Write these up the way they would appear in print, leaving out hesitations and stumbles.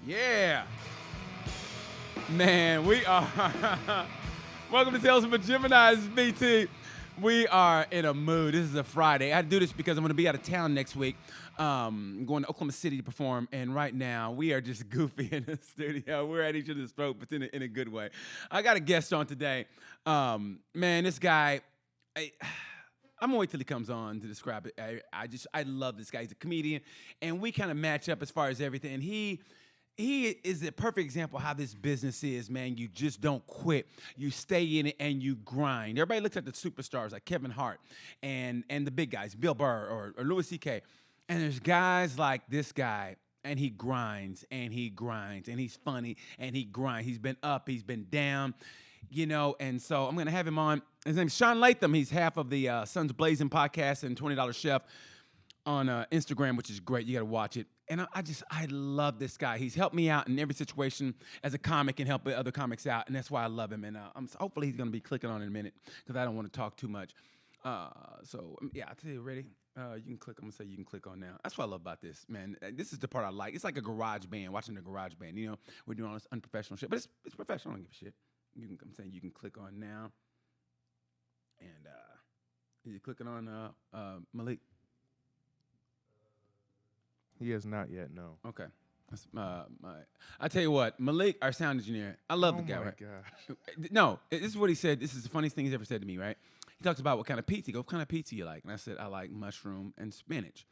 Yeah. Man, we are. Welcome to Tales from a Gemini. This is BT. We are in a mood. This is a Friday. I had to do this because I'm going to be out of town next week. I'm going to Oklahoma City to perform, and right now we are just goofy in the studio. We're at each other's throat, but in a good way. I got a guest on today. Man, this guy. I'm gonna wait till he comes on to describe it. I love this guy. He's a comedian, and we kind of match up as far as everything. And he is a perfect example of how this business is, man. You just don't quit. You stay in it and you grind. Everybody looks at the superstars like Kevin Hart and the big guys, Bill Burr or Louis C.K. And there's guys like this guy, and he grinds and he grinds and he's funny and he grinds. He's been up, he's been down, you know. And so I'm gonna have him on. His name's Shaun Latham. He's half of the Sons Blazing podcast and $20 Chef on Instagram, which is great. You got to watch it. And I love this guy. He's helped me out in every situation as a comic and help other comics out, and that's why I love him. And hopefully he's going to be clicking on in a minute because I don't want to talk too much. Yeah, I'll tell you, ready? You can click. I'm going to say you can click on now. That's what I love about this, man. This is the part I like. It's like a garage band, watching the garage band. You know, we're doing all this unprofessional shit, but it's professional. I don't give a shit. I'm saying you can click on now. And you're clicking on Malik. He has not yet, no. Okay. That's I tell you what, Malik, our sound engineer, I love the guy, right? Oh, my gosh. No, this is what he said. This is the funniest thing he's ever said to me, right? He talks about what kind of pizza. He goes, what kind of pizza you like? And I said, I like mushroom and spinach.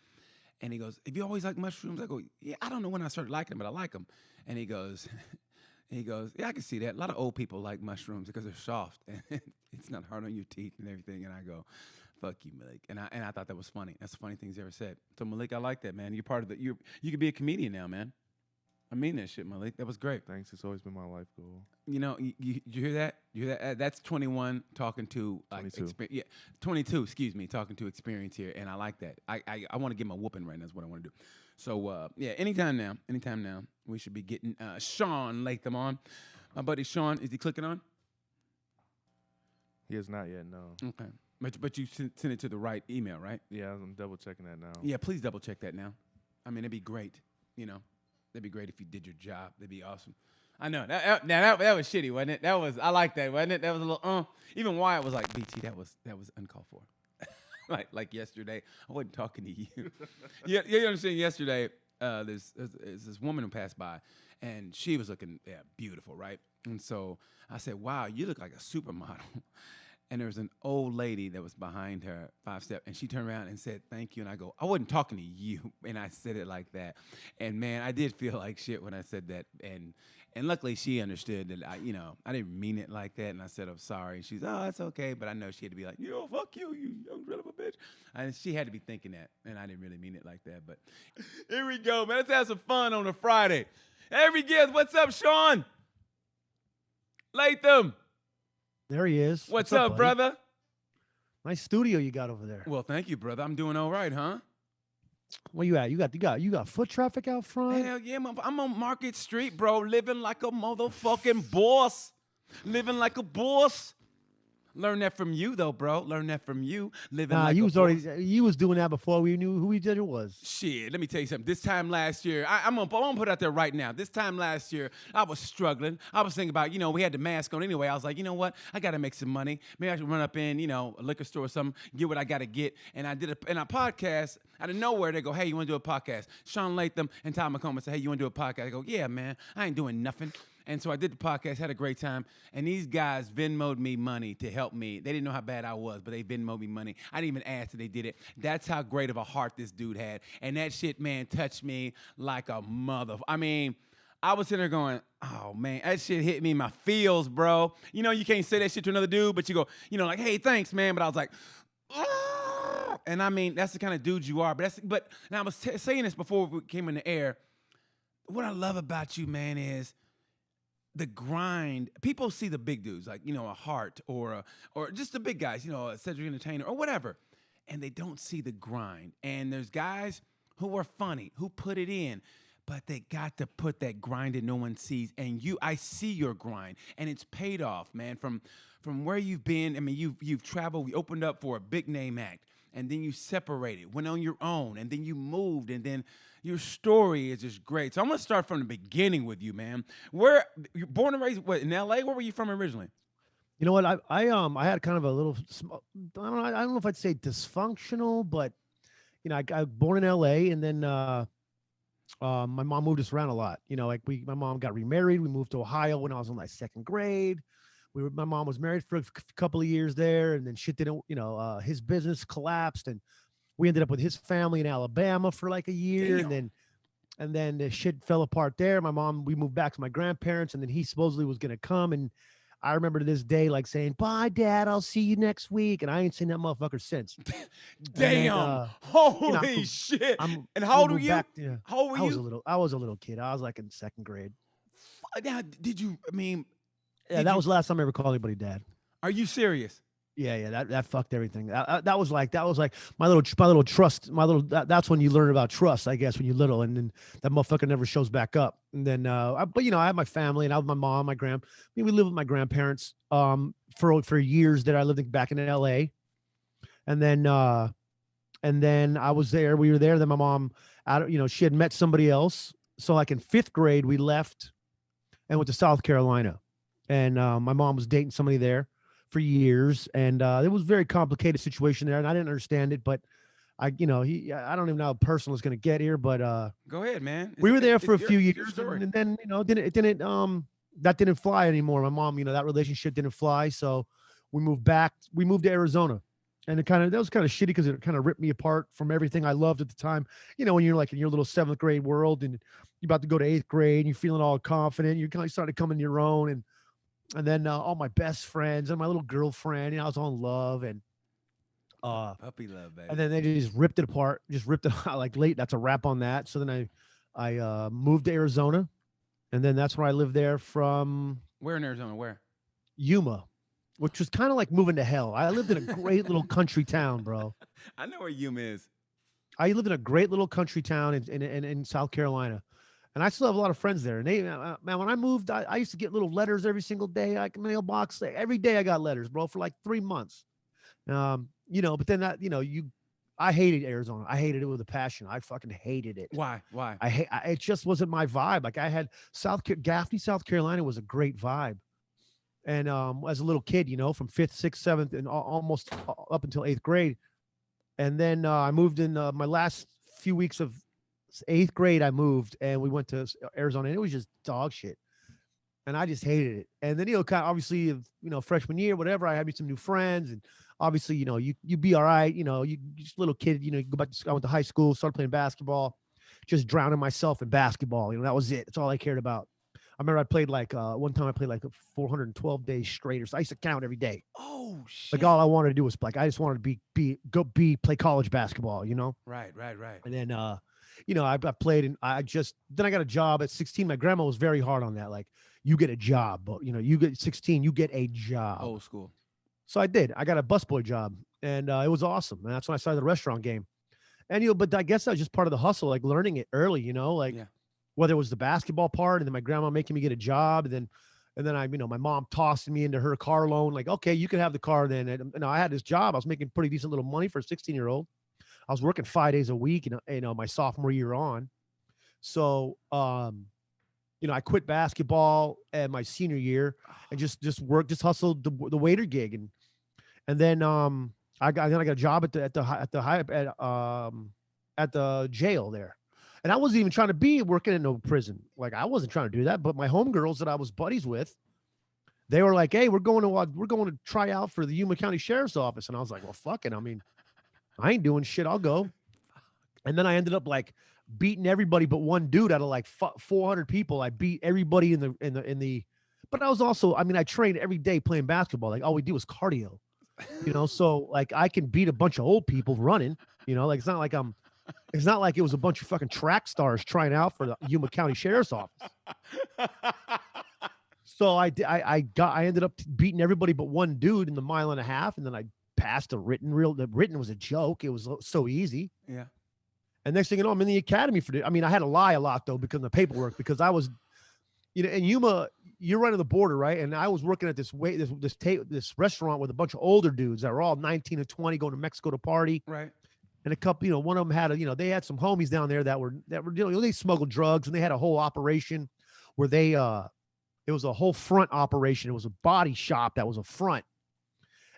And he goes, have you always liked mushrooms? I go, yeah, I don't know when I started liking them, but I like them. And he goes, yeah, I can see that. A lot of old people like mushrooms because they're soft and it's not hard on your teeth and everything. And I go, fuck you, Malik. And I thought that was funny. That's the funny thing he's ever said. So Malik, I like that, man. You're part of the. You could be a comedian now, man. I mean that shit, Malik. That was great. Thanks. It's always been my life goal. You know, you hear that? You hear that? That's 21 talking to like 22. 22. Excuse me, talking to experience here, and I like that. I want to give him a whooping right now. That's what I want to do. So yeah, anytime now, we should be getting Shaun Latham on. My buddy Shaun, is he clicking on? He has not yet, no. Okay, but you sent it to the right email, right? Yeah, I'm double checking that now. Yeah, please double check that now. I mean, it'd be great. You know, that'd be great if you did your job. That'd be awesome. I know. That was shitty, wasn't it? I like that, wasn't it? That was a little Even Wyatt was like, BT, that was uncalled for. like yesterday, I wasn't talking to you. You understand? Yesterday, there's this woman who passed by, and she was looking beautiful, right? And so I said, wow, you look like a supermodel. And there was an old lady that was behind her 5 step, and she turned around and said, thank you. And I go, I wasn't talking to you. And I said it like that. And man, I did feel like shit when I said that. And luckily she understood that I didn't mean it like that. And I said, I'm sorry. And she's, oh, it's okay. But I know she had to be like, yo, fuck you, you young son of a bitch. And she had to be thinking that. And I didn't really mean it like that. But here we go, man. Let's have some fun on a Friday. Every guest, what's up, Shaun Latham? There he is. What's up, brother? Nice studio you got over there. Well, thank you, brother. I'm doing all right, huh? Where you at? You got foot traffic out front? Hell yeah, I'm on Market Street, bro, living like a motherfucking boss. Living like a boss. Learn that from you, though, bro. Learn that from you. Living like you a was boss. you was doing that before we knew who each other was. Shit, let me tell you something. This time last year, I'm gonna put it out there right now. This time last year, I was struggling. I was thinking about, we had the mask on anyway. I was like, you know what? I gotta make some money. Maybe I should run up in, a liquor store or something, get what I gotta get. And I did a podcast out of nowhere. They go, hey, you wanna do a podcast? Shaun Latham and Tom McComas say, hey, you wanna do a podcast? I go, yeah, man. I ain't doing nothing. And so I did the podcast, had a great time, and these guys Venmo'd me money to help me. They didn't know how bad I was, but they Venmo'd me money. I didn't even ask, and they did it. That's how great of a heart this dude had. And that shit, man, touched me like a mother. I mean, I was sitting there going, oh, man, that shit hit me in my feels, bro. You can't say that shit to another dude, but you go, like, hey, thanks, man. But I was like, oh. And I mean, that's the kind of dude you are. But and I was saying this before we came in the air. What I love about you, man, is the grind. People see the big dudes, like, a Hart or just the big guys, a Cedric Entertainer or whatever, and they don't see the grind. And there's guys who are funny, who put it in, but they got to put that grind that no one sees. And I see your grind, and it's paid off, man. From where you've been, I mean, you've traveled. We opened up for a big name act. and then you separated, went on your own, and then you moved, and then your story is just great. So I'm gonna start from the beginning with you, man. Where you born and raised? What, in L.A.? Where were you from originally? You know what? I had kind of a little. I don't know if I'd say dysfunctional, but I born in L.A. and then my mom moved us around a lot. Like my mom got remarried. We moved to Ohio when I was in like second grade. My mom was married for a couple of years there, and then shit didn't. His business collapsed, and we ended up with his family in Alabama for like a year, Damn. and then the shit fell apart there. We moved back to my grandparents, and then he supposedly was gonna come, and I remember to this day like saying, "Bye, Dad. I'll see you next week," and I ain't seen that motherfucker since. And then, Damn. I Holy moved, shit. I'm And we how old were moved you? back. Yeah, How old were you? I was a little kid. I was like in second grade. Now, did you? I mean, Yeah, did that you? was the last time I ever called anybody dad. Are you serious? Yeah, that fucked everything. That was like my little trust. That's when you learn about trust, I guess, when you're little, and then that motherfucker never shows back up. And then, but I had my family, and I was my mom, my grand. I mean, we lived with my grandparents for years. That I lived back in L.A. And then I was there. We were there. Then my mom, she had met somebody else. So like in fifth grade, we left and went to South Carolina, and my mom was dating somebody there for years, and it was a very complicated situation there, and I didn't understand it, but I don't even know how personal it's going to get here, but Go ahead, man. we were there for a few It's your years, story. and then it didn't that didn't fly anymore. My mom, that relationship didn't fly, so we moved back. We moved to Arizona, and that was kind of shitty because it kind of ripped me apart from everything I loved at the time. When you're like in your little seventh grade world, and you're about to go to eighth grade, and you're feeling all confident, you kind of started coming your own, and then all my best friends and my little girlfriend, I was all in love, Puppy love, baby. and then they just ripped it apart, just ripped it out like late. That's a wrap on that. So then I moved to Arizona, and then that's where I lived there from Where in Arizona? Where? Yuma, which was kind of like moving to hell. I lived in a great little country town, bro. I know where Yuma is. I lived in a great little country town in South Carolina. And I still have a lot of friends there. And they, man, when I moved, I used to get little letters every single day. Like mailbox, every day I got letters, bro, for like 3 months. But then I hated Arizona. I hated it with a passion. I fucking hated it. Why? Why? It just wasn't my vibe. Like I had Gaffney, South Carolina was a great vibe. And as a little kid, from fifth, sixth, seventh, and almost up until eighth grade. And then I moved in my last few weeks of eighth grade. I moved and we went to Arizona, and it was just dog shit. And I just hated it. And then, kind of obviously, freshman year, whatever, I had me some new friends, and obviously, you be all right. You just little kid, you go back I went to high school, started playing basketball, just drowning myself in basketball. That was it. That's all I cared about. I remember I played like one time I played like 412 days straight. So I used to count every day. Oh shit! Like all I wanted to do was like I just wanted to play college basketball. Right. And then I played, and then I got a job at 16. My grandma was very hard on that. Like, you get a job, but you get 16, you get a job. Old school. So I did. I got a busboy job, and it was awesome. And that's when I started the restaurant game. And but I guess that was just part of the hustle, like learning it early. Like whether it was the basketball part, and then my grandma making me get a job, and then I, my mom tossing me into her car loan. Like, okay, you can have the car then. And I had this job. I was making pretty decent little money for a 16-year-old. I was working 5 days a week, my sophomore year on. So, I quit basketball at my senior year and just hustled the waiter gig, and then I got a job at the jail there, and I wasn't even trying to be working in no prison. Like I wasn't trying to do that, but my homegirls that I was buddies with, they were like, "Hey, we're going to try out for the Yuma County Sheriff's Office," and I was like, "Well, fuck it. I mean, I ain't doing shit. I'll go." And then I ended up like beating everybody but one dude out of like 400 people. I beat everybody in the. But I was also, I trained every day playing basketball. Like all we do was cardio, So like I can beat a bunch of old people running. Like it's not like it was a bunch of fucking track stars trying out for the Yuma County Sheriff's Office. So I ended up beating everybody but one dude in the mile and a half, and then I passed the written. The written was a joke. It was so easy. Yeah. And next thing you know, I'm in the academy for I had to lie a lot though because of the paperwork, because I was, in Yuma, you're right on the border, right? And I was working at this restaurant with a bunch of older dudes that were all 19 and 20 going to Mexico to party. Right. And a couple, one of them had they had some homies down there that were they smuggled drugs, and they had a whole operation where it was a whole front operation. It was a body shop that was a front.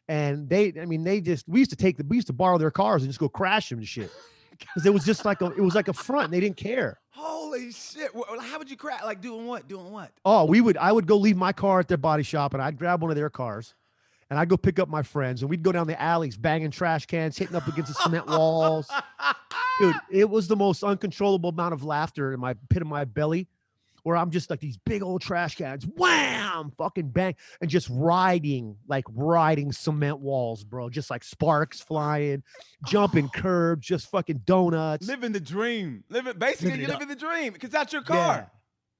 And we used to borrow their cars and just go crash them and shit. Because it was just like a front. And they didn't care. Holy shit. How would you crash? Like doing what? Doing what? Oh, I would go leave my car at their body shop, and I'd grab one of their cars, and I'd go pick up my friends, and we'd go down the alleys, banging trash cans, hitting up against the cement walls. Dude, it was the most uncontrollable amount of laughter in my pit of my belly, where I'm just like these big old trash cans, wham, fucking bang, and just riding cement walls, bro. Just like sparks flying, jumping curbs, just fucking donuts. Living the dream. Basically, you're living the dream because that's your car.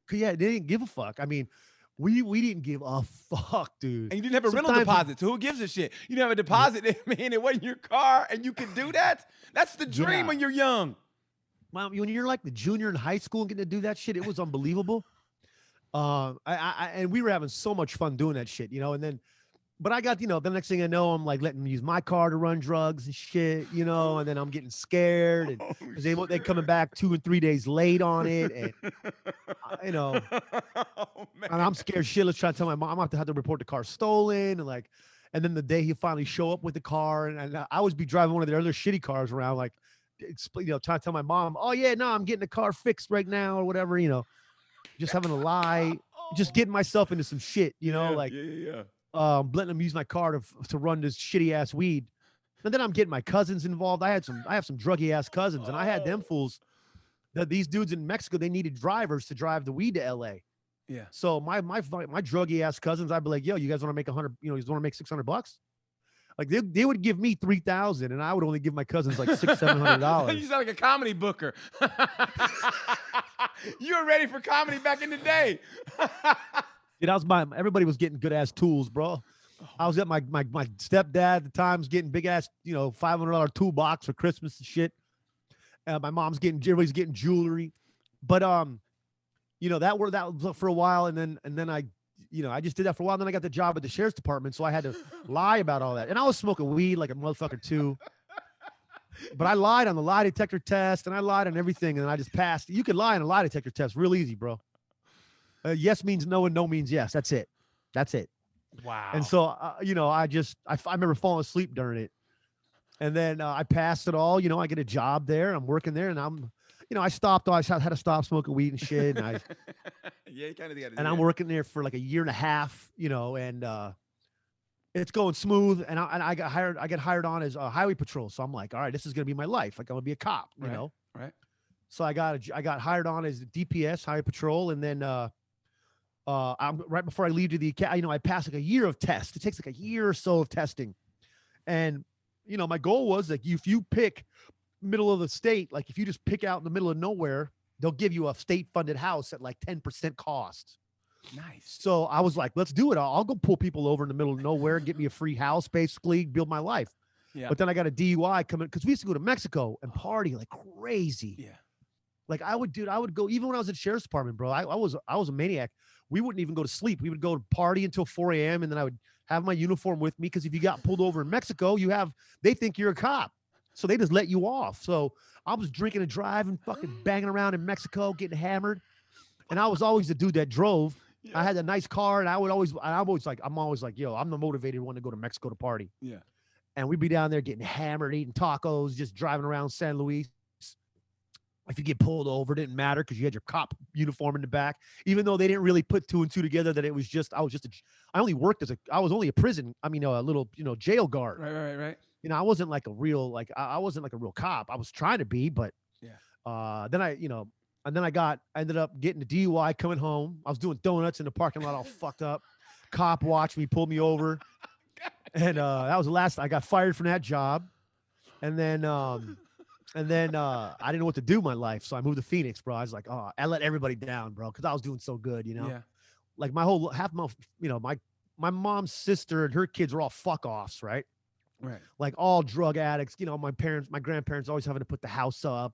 Yeah, they didn't give a fuck. I mean, we didn't give a fuck, dude. And you didn't have a rental deposit, so who gives a shit? You didn't have a deposit, and it wasn't your car, and you could do that? That's the dream when you're young. Well, when you're like the junior in high school and getting to do that shit, it was unbelievable. And we were having so much fun doing that shit, but I got, the next thing I know, I'm like letting them use my car to run drugs and shit, and then I'm getting scared, and because they coming back 2 and 3 days late on it, and and I'm scared shitless trying to tell my mom I'm gonna have to report the car stolen, and then the day he finally show up with the car, and I always be driving one of their other shitty cars around, like, trying to tell my mom, oh yeah, no, I'm getting the car fixed right now or whatever, just having a lie, just getting myself into some shit, letting them use my car to run this shitty ass weed. And then I'm getting my cousins involved. I have some druggy ass cousins, and I had them fools that these dudes in Mexico, they needed drivers to drive the weed to LA. Yeah. So my druggy ass cousins, I'd be like, yo, you guys want to make 100, you want to make $600? Like they would give me 3,000, and I would only give my cousins like $600-$700. You sound like a comedy booker. You were ready for comedy back in the day. Everybody was getting good ass tools, bro. I was at my stepdad at the time was getting big ass, $500 toolbox for Christmas and shit. My everybody's getting jewelry, but that was for a while, and then I just did that for a while. And then I got the job at the sheriff's department, so I had to lie about all that. And I was smoking weed like a motherfucker too. But I lied on the lie detector test, and I lied on everything, and I just passed. You can lie on a lie detector test real easy, bro. Yes means no, and no means yes. That's it. Wow. And so, I remember falling asleep during it. And then I passed it all. I get a job there. I'm working there, and I stopped. I had to stop smoking weed and shit. And yeah, you kind of got to. And I'm working there for like a year and a half, and it's going smooth. And I got hired. I get hired on as a highway patrol. So I'm like, all right, this is gonna be my life. Like I'm gonna be a cop, you know. Right. So I got hired on as DPS highway patrol, and then I'm right before I leave to the academy. I passed like a year of tests. It takes like a year or so of testing, and my goal was like if you pick middle of the state, like if you just pick out in the middle of nowhere, they'll give you a state funded house at like 10% cost. Nice. So I was like, let's do it. I'll go pull people over in the middle of nowhere, get me a free house, basically build my life. Yeah. But then I got a DUI coming because we used to go to Mexico and party like crazy. Yeah. Like I would go even when I was at sheriff's department, bro. I was a maniac. We wouldn't even go to sleep. We would go to party until 4 a.m. and then I would have my uniform with me because if you got pulled over in Mexico, they think you're a cop. So they just let you off. So I was drinking and driving, fucking banging around in Mexico, getting hammered. And I was always the dude that drove. Yeah. I had a nice car, and I'm always like, yo, I'm the motivated one to go to Mexico to party. Yeah. And we'd be down there getting hammered, eating tacos, just driving around San Luis. If you get pulled over, it didn't matter because you had your cop uniform in the back, even though they didn't really put 2 and 2 together that it was just, I was only a prison. I mean, a little, jail guard. Right. I wasn't like a real, I wasn't like a real cop. I was trying to be, but then I ended up getting a DUI coming home. I was doing donuts in the parking lot all fucked up. Cop watched me, pulled me over. And that was the last, I got fired from that job. And then I didn't know what to do in my life. So I moved to Phoenix, bro. I was like, oh, I let everybody down, bro. Cause I was doing so good, Yeah. Like my whole my mom's sister and her kids were all fuck offs, right? Right. Like all drug addicts, my grandparents always having to put the house up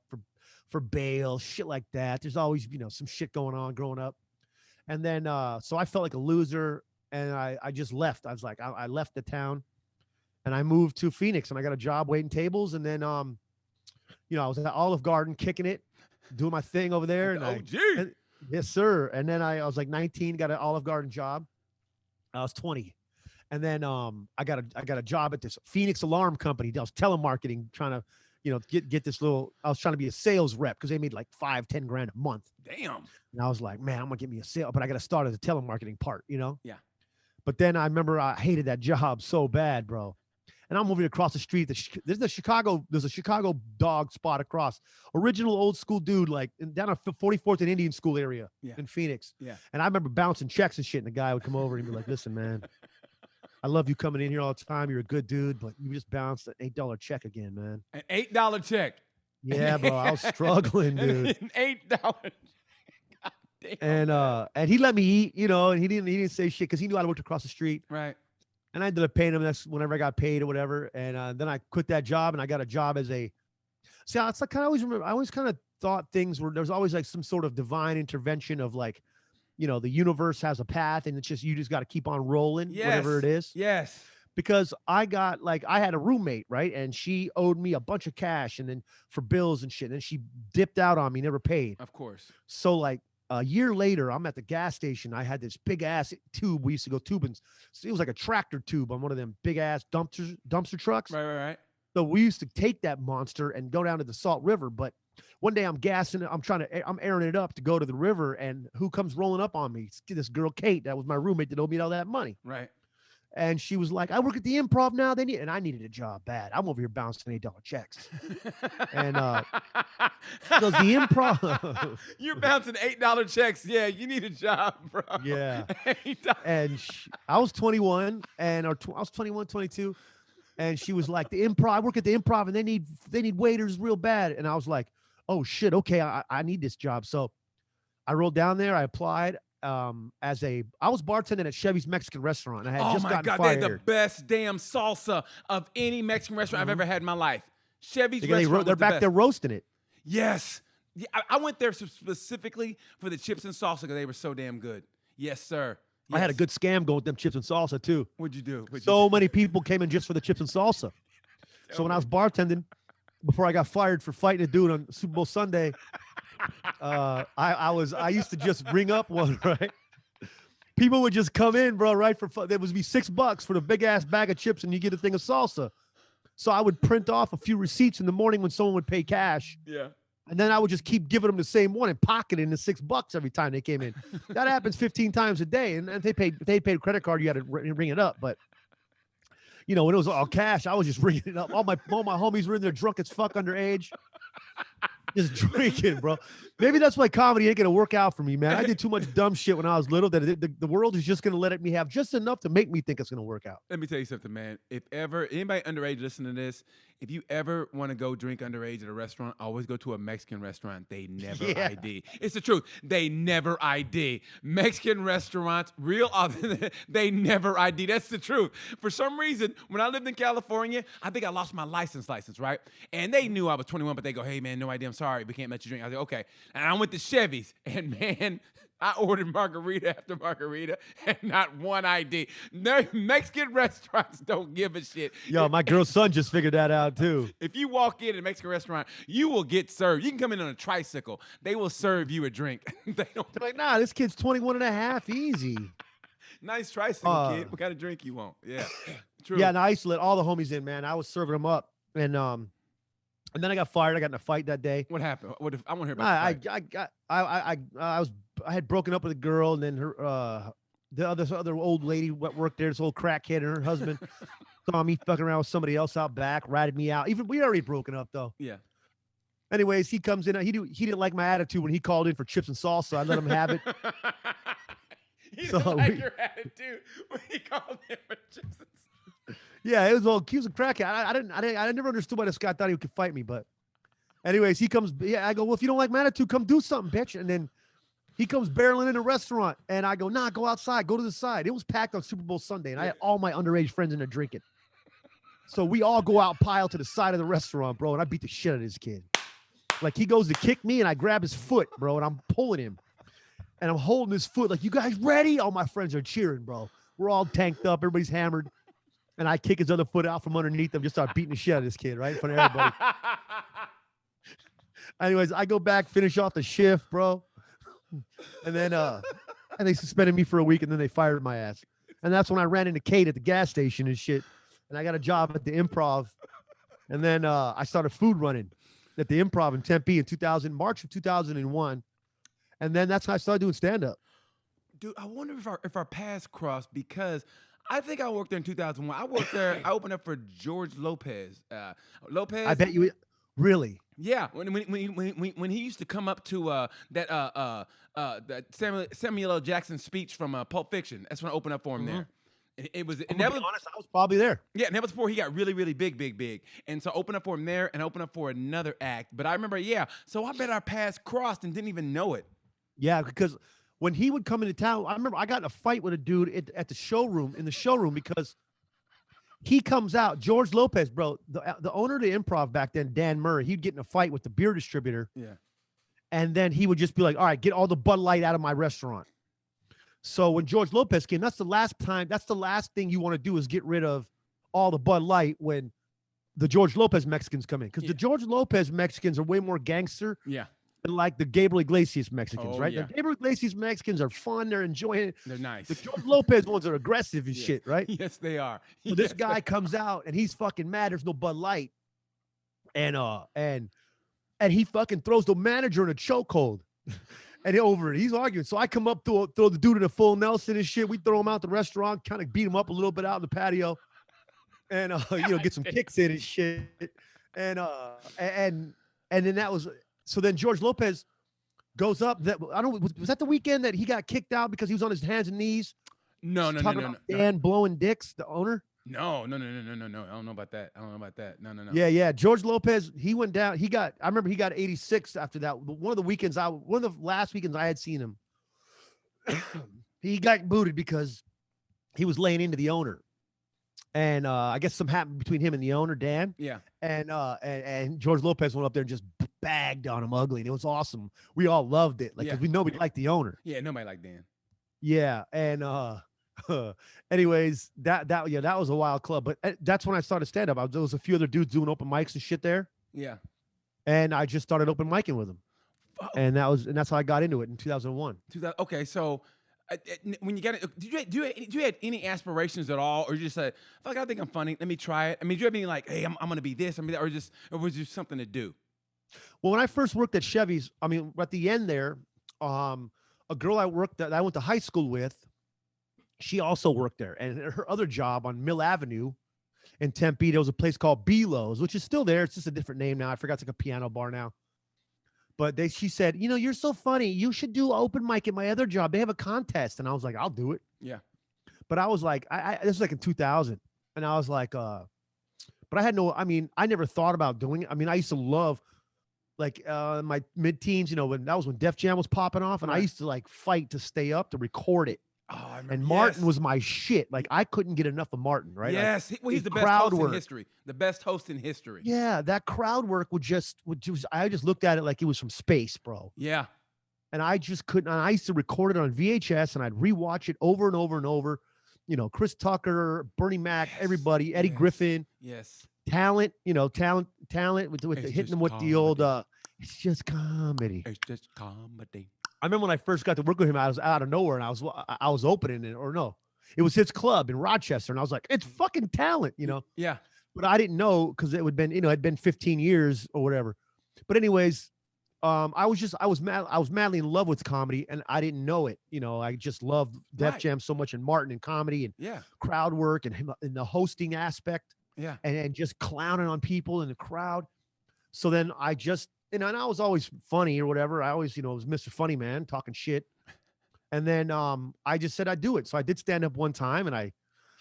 for bail, shit like that. There's always, some shit going on growing up. And then so I felt like a loser, and I just left. I was like, I left the town, and I moved to Phoenix, and I got a job waiting tables, and then I was at Olive Garden kicking it, doing my thing over there, and OG. yes sir. And then I was like 19, got an Olive Garden job. I was 20. And then I got a job at this Phoenix alarm company. I was telemarketing, trying to, get this little. I was trying to be a sales rep because they made like $5-10 grand a month. Damn. And I was like, man, I'm gonna get me a sale, but I got to start at the telemarketing part, Yeah. But then I remember I hated that job so bad, bro. And I'm moving across the street. There's a Chicago dog spot across. Original old school dude, like down on 44th and Indian School area in Phoenix. Yeah. And I remember bouncing checks and shit, and the guy would come over and be like, listen, man, I love you coming in here all the time. You're a good dude, but you just bounced an $8 check again, man. An $8 check. Yeah, bro. I was struggling, dude. An $8. And he let me eat, and he didn't say shit because he knew I worked across the street. Right. And I ended up paying him. That's whenever I got paid or whatever. And then I quit that job and I got a job as a. See, it's like I always kind of thought things were, there's always like some sort of divine intervention of like, the universe has a path and it's just, you just got to keep on rolling, whatever it is. Yes. Because I had a roommate, right? And she owed me a bunch of cash and then for bills and shit. And then she dipped out on me, never paid. Of course. So like a year later, I'm at the gas station. I had this big ass tube. We used to go tubing. So it was like a tractor tube on one of them big ass dumpster trucks. Right. So we used to take that monster and go down to the Salt River. But one day I'm gassing it. I'm airing it up to go to the river. And who comes rolling up on me? It's this girl, Kate, that was my roommate that owed me all that money. Right. And she was like, I work at the Improv now. And I needed a job bad. I'm over here bouncing $8 checks. And goes the Improv. You're bouncing $8 checks. Yeah, you need a job, bro. Yeah. $8. And I was 21 I was 21, 22. And she was like, the Improv, I work at the Improv and they need waiters real bad. And I was like, oh shit. Okay. I need this job. So I rolled down there. I applied. I was bartending at Chevy's Mexican restaurant. I had just gotten fired. They had the best damn salsa of any Mexican restaurant I've ever had in my life. Chevy's restaurant. They're back there roasting it. Yes. Yeah, I went there specifically for the chips and salsa because they were so damn good. Yes, sir. Yes. I had a good scam going with them chips and salsa too. What'd you do? Many people came in just for the chips and salsa. So when I was bartending, before I got fired for fighting a dude on Super Bowl Sunday, I used to just ring up one, right? People would just come in, bro, right? There would be $6 for the big ass bag of chips and you get a thing of salsa. So I would print off a few receipts in the morning when someone would pay cash. Yeah. And then I would just keep giving them the same one and pocketing the $6 every time they came in. That happens 15 times a day. And if they paid a credit card, you had to ring it up. But when it was all cash, I was just ringing it up. All my homies were in there drunk as fuck underage. Just drinking, bro. Maybe that's why comedy ain't gonna work out for me, man. I did too much dumb shit when I was little that the world is just gonna let me have just enough to make me think it's gonna work out. Let me tell you something, man. If ever anybody underage listening to this, if you ever want to go drink underage at a restaurant, always go to a Mexican restaurant. They never ID. It's the truth. They never ID. Mexican restaurants, real authentic, they never ID. That's the truth. For some reason, when I lived in California, I think I lost my license, right? And they knew I was 21, but they go, hey, man, no ID. I'm sorry. We can't let you drink. I was like, okay. And I went to Chevy's, and man, I ordered margarita after margarita and not one ID. No, Mexican restaurants don't give a shit. Yo, my girl's son just figured that out too. If you walk in a Mexican restaurant, you will get served. You can come in on a tricycle. They will serve you a drink. They're like, nah, this kid's 21 and a half. Easy. Nice tricycle, kid. What kind of drink you want? Yeah. True. Yeah, and I used to let all the homies in, man. I was serving them up. And then I got fired. I got in a fight that day. What happened? What if I want to hear about the fight. I had broken up with a girl, and then her the other old lady worked there, this old crackhead, and her husband saw me fucking around with somebody else out back, ratted me out. Even we already broken up though. Yeah. Anyways, he comes in. He didn't like my attitude when he called in for chips and salsa. I let him have it. He didn't like your attitude when he called in for chips and salsa. Yeah, he was a crackhead. I never understood why this guy thought he could fight me, but anyways, he comes. Yeah, I go, well, if you don't like my attitude, come do something, bitch. And then he comes barreling in a restaurant, and I go, nah, go outside, go to the side. It was packed on Super Bowl Sunday, and I had all my underage friends in there drinking. So we all go out, pile to the side of the restaurant, bro, and I beat the shit out of this kid. Like he goes to kick me, and I grab his foot, bro, and I'm pulling him. and I'm holding his foot like, you guys ready? All my friends are cheering, bro. We're all tanked up. Everybody's hammered. And I kick his other foot out from underneath him, just start beating the shit out of this kid, right? In front of everybody. Anyways, I go back, finish off the shift, bro. And then and they suspended me for a week and then they fired my ass. And that's when I ran into Kate at the gas station and shit. And I got a job at the Improv. And then I started food running at the Improv in Tempe in March of 2001. And then that's when I started doing stand-up. Dude, I wonder if our paths crossed because I think I worked there in 2001. I worked there. I opened up for George Lopez. Lopez. I bet you really. Yeah, when he used to come up to that Samuel L. Jackson speech from Pulp Fiction. That's when I opened up for him there. It was, and that was honest, I was probably there. Yeah, and that was before he got really, really big. And so I opened up for him there and opened up for another act. But I remember, yeah. So I bet our paths crossed and didn't even know it. Yeah, because when he would come into town, I remember I got in a fight with a dude at the showroom, because he comes out, George Lopez, bro, the owner of the Improv back then, Dan Murray, he'd get in a fight with the beer distributor. Yeah. And then he would just be like, all right, get all the Bud Light out of my restaurant. So when George Lopez came, that's the last thing you want to do is get rid of all the Bud Light when the George Lopez Mexicans come in. Because the George Lopez Mexicans are way more gangster. Yeah. Than like the Gabriel Iglesias Mexicans, right? Yeah. The Gabriel Iglesias Mexicans are fun. They're enjoying it. They're nice. The George Lopez ones are aggressive and shit, right? Yes, they are. So this guy comes out and he's fucking mad. There's no Bud Light. And he fucking throws the manager in a chokehold. And over it, he's arguing. So I come up, throw the dude in a full Nelson and shit. We throw him out the restaurant, kind of beat him up a little bit out in the patio, and get some kicks in and shit. And then that was so. Then George Lopez goes up. Was that the weekend that he got kicked out because he was on his hands and knees? No. Dan blowing dicks, the owner. No. I don't know about that. No. Yeah. George Lopez, he went down. I remember he got 86 after that. One of the last weekends I had seen him, he got booted because he was laying into the owner. And I guess something happened between him and the owner, Dan. Yeah. And George Lopez went up there and just bagged on him ugly. And it was awesome. We all loved it. Because we nobody liked the owner. Yeah, nobody liked Dan. Yeah. And anyways, that was a wild club, but that's when I started stand up. There was a few other dudes doing open mics and shit there. Yeah. And I just started open micing with them. And that's how I got into it in 2001. Okay, so when you got it, did you had any aspirations at all, or you just said, "Fuck, I think I'm funny. Let me try it." I mean, do you have any like, "Hey, I'm gonna be this," or was just something to do? Well, when I first worked at Chevy's, I mean, at the end there, a girl I went to high school with, she also worked there, and her other job on Mill Avenue in Tempe, there was a place called Belo's, which is still there. It's just a different name now. I forgot, it's like a piano bar now. But she said, you're so funny. You should do open mic at my other job. They have a contest. And I was like, I'll do it. Yeah. But I was like, this was like in 2000. And I was like, but I never thought about doing it. I mean, I used to love like my mid-teens, when Def Jam was popping off. And I used to like fight to stay up to record it. Oh, I remember. And Martin was my shit. Like I couldn't get enough of Martin, right? Yes, like, he's the best host in history. The best host in history. Yeah, that crowd work I just looked at it like it was from space, bro. Yeah. And I just couldn't. I used to record it on VHS and I'd rewatch it over and over and over. Chris Tucker, Bernie Mac, everybody, Eddie Griffin. Yes. Talent, talent with hitting them with the old it's just comedy. It's just comedy. I remember when I first got to work with him, I was out of nowhere and I was opening it, it was his club in Rochester. And I was like, it's fucking talent, Yeah. But I didn't know because it would been, it'd been 15 years or whatever. But anyways, I was madly in love with comedy and I didn't know it. I just loved Def Jam so much and Martin and comedy and crowd work and him in the hosting aspect. Yeah. And just clowning on people in the crowd. So then I just, and I was always funny or whatever. I always, was Mr. Funny Man talking shit. And then I just said I'd do it. So I did stand up one time and I,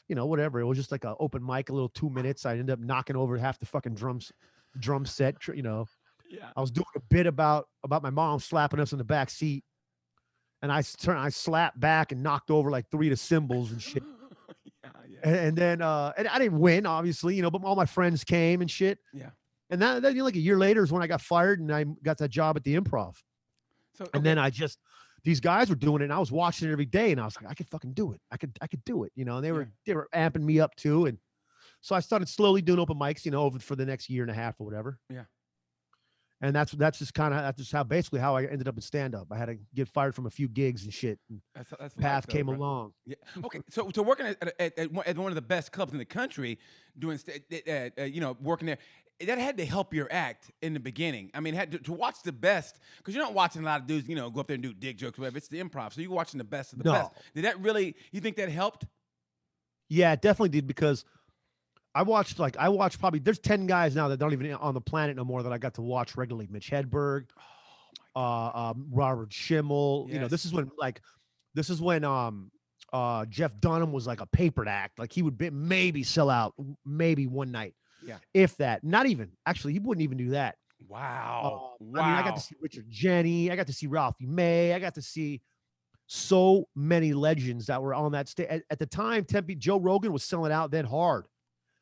whatever. It was just like an open mic, a little 2 minutes. I ended up knocking over half the fucking drum set, Yeah. I was doing a bit about my mom slapping us in the back seat. And I slapped back and knocked over like 3 of the cymbals and shit. And then and I didn't win, obviously, but all my friends came and shit. Yeah. And then like a year later is when I got fired and I got that job at the Improv. So, okay. And then I just these guys were doing it, and I was watching it every day, and I was like, I could fucking do it. I could do it. And they were amping me up too, and so I started slowly doing open mics, over for the next year and a half or whatever. Yeah. And that's just how basically how I ended up in stand up. I had to get fired from a few gigs and shit. And That's path though, came bro. along. Yeah. Okay. So working at one of the best clubs in the country, doing working there, that had to help your act in the beginning. I mean, had to watch the best, because you're not watching a lot of dudes, go up there and do dick jokes, whatever. It's the improv. So you're watching the best of the best. Did that really? You think that helped? Yeah, it definitely did, because I watched probably, there's 10 guys now that don't even on the planet no more that I got to watch regularly. Mitch Hedberg, Robert Schimmel. Yes. This is when Jeff Dunham was like a papered act. Like he would maybe sell out maybe one night. Yeah. If that. Not even. Actually, he wouldn't even do that. Wow. I mean, I got to see Richard Jeni. I got to see Ralphie May. I got to see so many legends that were on that stage. At the time, Joe Rogan was selling out then hard.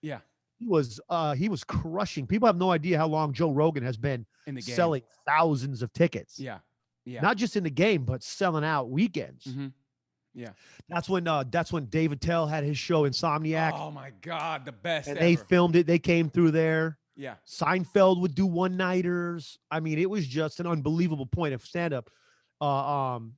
Yeah. He was crushing. People have no idea how long Joe Rogan has been in the game, selling thousands of tickets. Yeah. Yeah. Not just in the game, but selling out weekends. Mm-hmm. Yeah. That's when David Tell had his show Insomniac. Oh my God, the best. And ever. they filmed it. They came through there. Yeah. Seinfeld would do one-nighters. I mean, it was just an unbelievable point of stand-up. And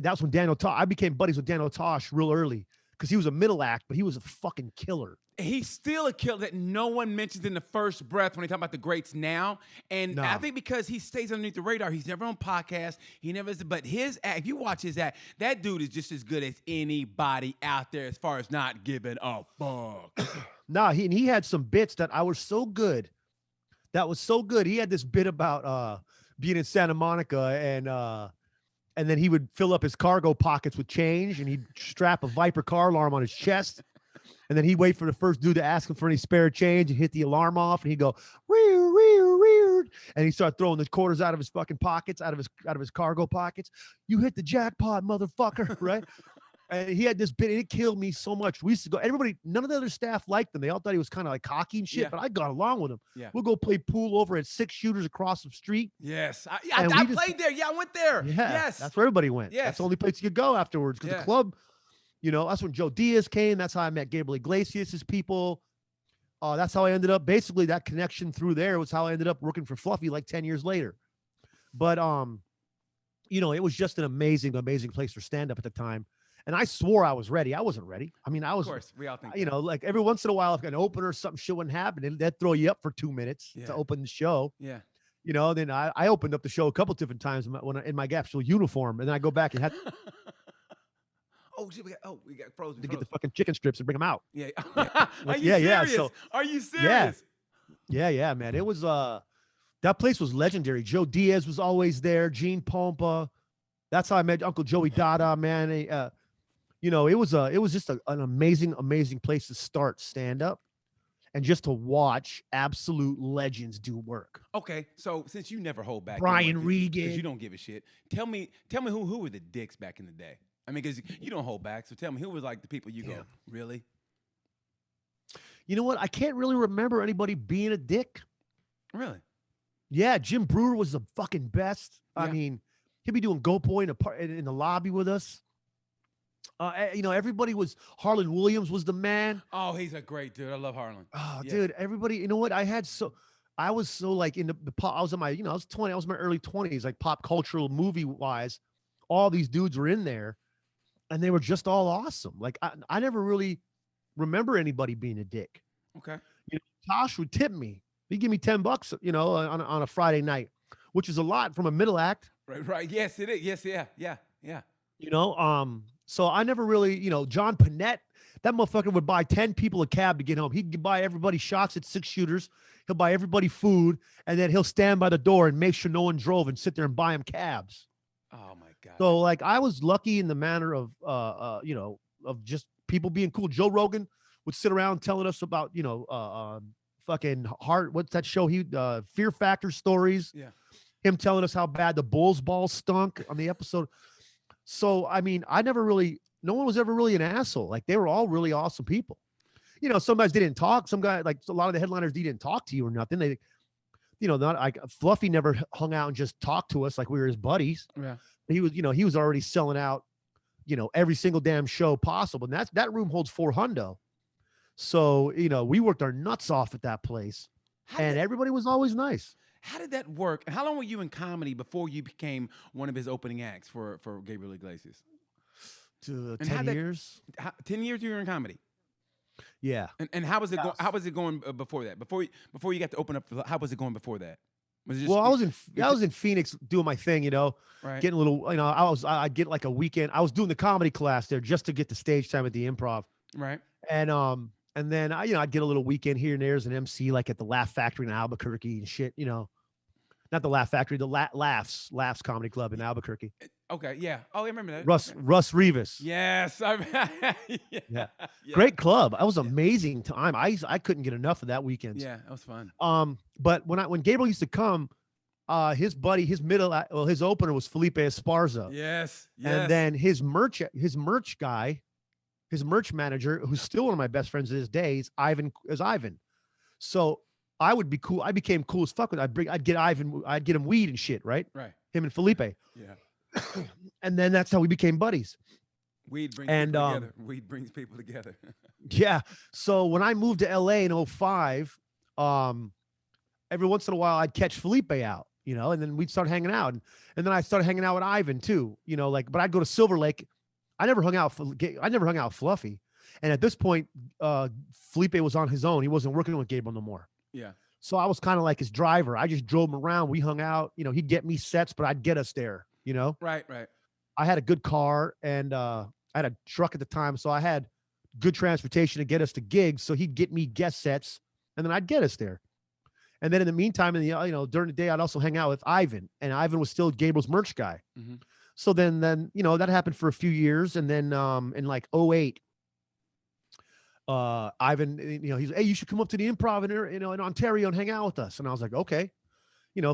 that's when I became buddies with Daniel Tosh real early, because he was a middle act, but he was a fucking killer. He's still a killer that no one mentions in the first breath when they talk about the greats now. And I think because he stays underneath the radar, he's never on podcasts. He never is. But his act, if you watch his act, that dude is just as good as anybody out there as far as not giving a fuck. He had some bits that I was so good. That was so good. He had this bit about being in Santa Monica, and then he would fill up his cargo pockets with change, and he'd strap a Viper car alarm on his chest. And then he'd wait for the first dude to ask him for any spare change and hit the alarm off. And he'd go, rear, rear, rear. And he'd start throwing the quarters out of his fucking pockets, out of his cargo pockets. You hit the jackpot, motherfucker, right? And he had this bit, and it killed me so much. We used to go, none of the other staff liked him. They all thought he was kind of like cocky and shit, but I got along with him. Yeah. We'll go play pool over at Six Shooters across the street. Yes. I played there. Yeah, I went there. Yeah, yes. That's where everybody went. Yes. That's the only place you could go afterwards, because the club, that's when Joe Diaz came. That's how I met Gabriel Iglesias' people. That's how I ended up, basically that connection through there was how I ended up working for Fluffy like 10 years later. But, it was just an amazing, amazing place for stand-up at the time. And I swore I was ready. I wasn't ready. I mean, of course, we all think like every once in a while, if an opener or something shit wouldn't happen, they'd throw you up for 2 minutes to open the show. Yeah. Then I opened up the show a couple different times in my actual uniform. And then I go back and had Oh, shit, we got frozen. to get the fucking chicken strips and bring them out. Yeah. Are you serious? So, are you serious? Yeah, man. It was that place was legendary. Joe Diaz was always there. Gene Pompa. That's how I met Uncle Joey Dada, man. It was just an amazing, amazing place to start stand up, and just to watch absolute legends do work. Okay, so since you never hold back, Brian Regan, because you don't give a shit. Tell me who were the dicks back in the day? I mean, because you don't hold back. So tell me, who was like the people you go, really? You know what? I can't really remember anybody being a dick. Really? Yeah, Jim Brewer was the fucking best. Yeah. I mean, he'd be doing Go Boy in the lobby with us. Everybody was, Harlan Williams was the man. Oh, he's a great dude. I love Harlan. Oh, yes. Dude, everybody, you know what? I was so like in the pop, I was in my, I was 20, I was in my early 20s, like pop cultural movie wise. All these dudes were in there, and they were just all awesome. Like I never really remember anybody being a dick. Okay. Tosh would tip me. He'd give me $10, on a Friday night, which is a lot from a middle act. Right. Yes, it is. Yes, yeah. So I never really, John Panette, that motherfucker would buy 10 people a cab to get home. He'd buy everybody shots at Six Shooters. He'll buy everybody food, and then he'll stand by the door and make sure no one drove and sit there and buy him cabs. Oh my God. So like I was lucky in the manner of, of just people being cool. Joe Rogan would sit around telling us about, fucking heart. What's that show? Fear Factor stories. Yeah. Him telling us how bad the Bulls ball stunk on the episode. So, I mean, no one was ever really an asshole. Like they were all really awesome people. Some guys they didn't talk. Some guys, like a lot of the headliners, they didn't talk to you or nothing. not like Fluffy never hung out and just talked to us like we were his buddies. Yeah. He was already selling out, every single damn show possible. And that room holds 400. So, we worked our nuts off at that place. And everybody was always nice. How did that work? And how long were you in comedy before you became one of his opening acts for Gabriel Iglesias? 10 years. 10 years you were in comedy. Yeah. And how was it going? How was it going before that? Before you got to open up, how was it going before that? Was it just, well, I was in Phoenix doing my thing, right. getting a little, I'd get like a weekend. I was doing the comedy class there just to get the stage time at the Improv. Right. And then I'd get a little weekend here and there as an MC, like at the Laugh Factory in Albuquerque and shit, not the Laugh Factory, the Laughs Comedy Club in Albuquerque. Okay, yeah. Oh, I remember that. Russ Rivas. Yes. Yeah. Great club. That was amazing time. I couldn't get enough of that weekend. Yeah, that was fun. But when Gabriel used to come, his buddy, his opener was Felipe Esparza. Yes. And then his merch guy, his merch manager, who's still one of my best friends to this day, is Ivan. So I would be cool. I became cool as fuck. I'd get Ivan. I'd get him weed and shit. Right. Him and Felipe. Yeah. And then that's how we became buddies. Weed brings people together. Weed brings people together. Yeah. So when I moved to LA in 2005, every once in a while I'd catch Felipe out, and then we'd start hanging out. And then I started hanging out with Ivan too, but I'd go to Silver Lake. I never hung out with Fluffy. And at this point, Felipe was on his own. He wasn't working with Gabriel no more. Yeah. So I was kind of like his driver. I just drove him around. We hung out. He'd get me sets, but I'd get us there. Right. I had a good car and I had a truck at the time, so I had good transportation to get us to gigs. So he'd get me guest sets, and then I'd get us there. And then in the meantime, during the day, I'd also hang out with Ivan, and Ivan was still Gabriel's merch guy. Mm-hmm. So then that happened for a few years, and then in like 2008. Ivan, he's, hey, you should come up to the Improv in Ontario and hang out with us. And I was like, okay.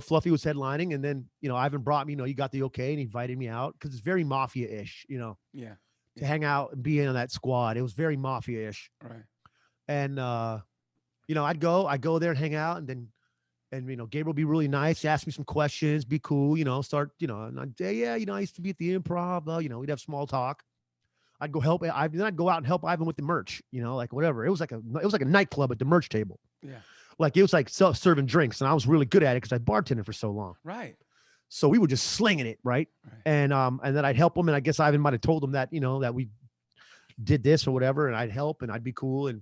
Fluffy was headlining, and then, Ivan brought me, he got the okay and he invited me out because it's very mafia-ish, Yeah. to hang out and be in on that squad. It was very mafia-ish. Right. And, I'd go there and hang out, and then, Gabriel would be really nice, ask me some questions, be cool, start, and I'd say, yeah, I used to be at the Improv, we'd have small talk. I'd go help. Then I'd go out and help Ivan with the merch, like whatever. It was like a nightclub at the merch table. Yeah. Like it was like serving drinks, and I was really good at it because I bartended for so long. Right. So we were just slinging it, right? And then I'd help him, and I guess Ivan might have told him that that we did this or whatever, and I'd help, and I'd be cool, and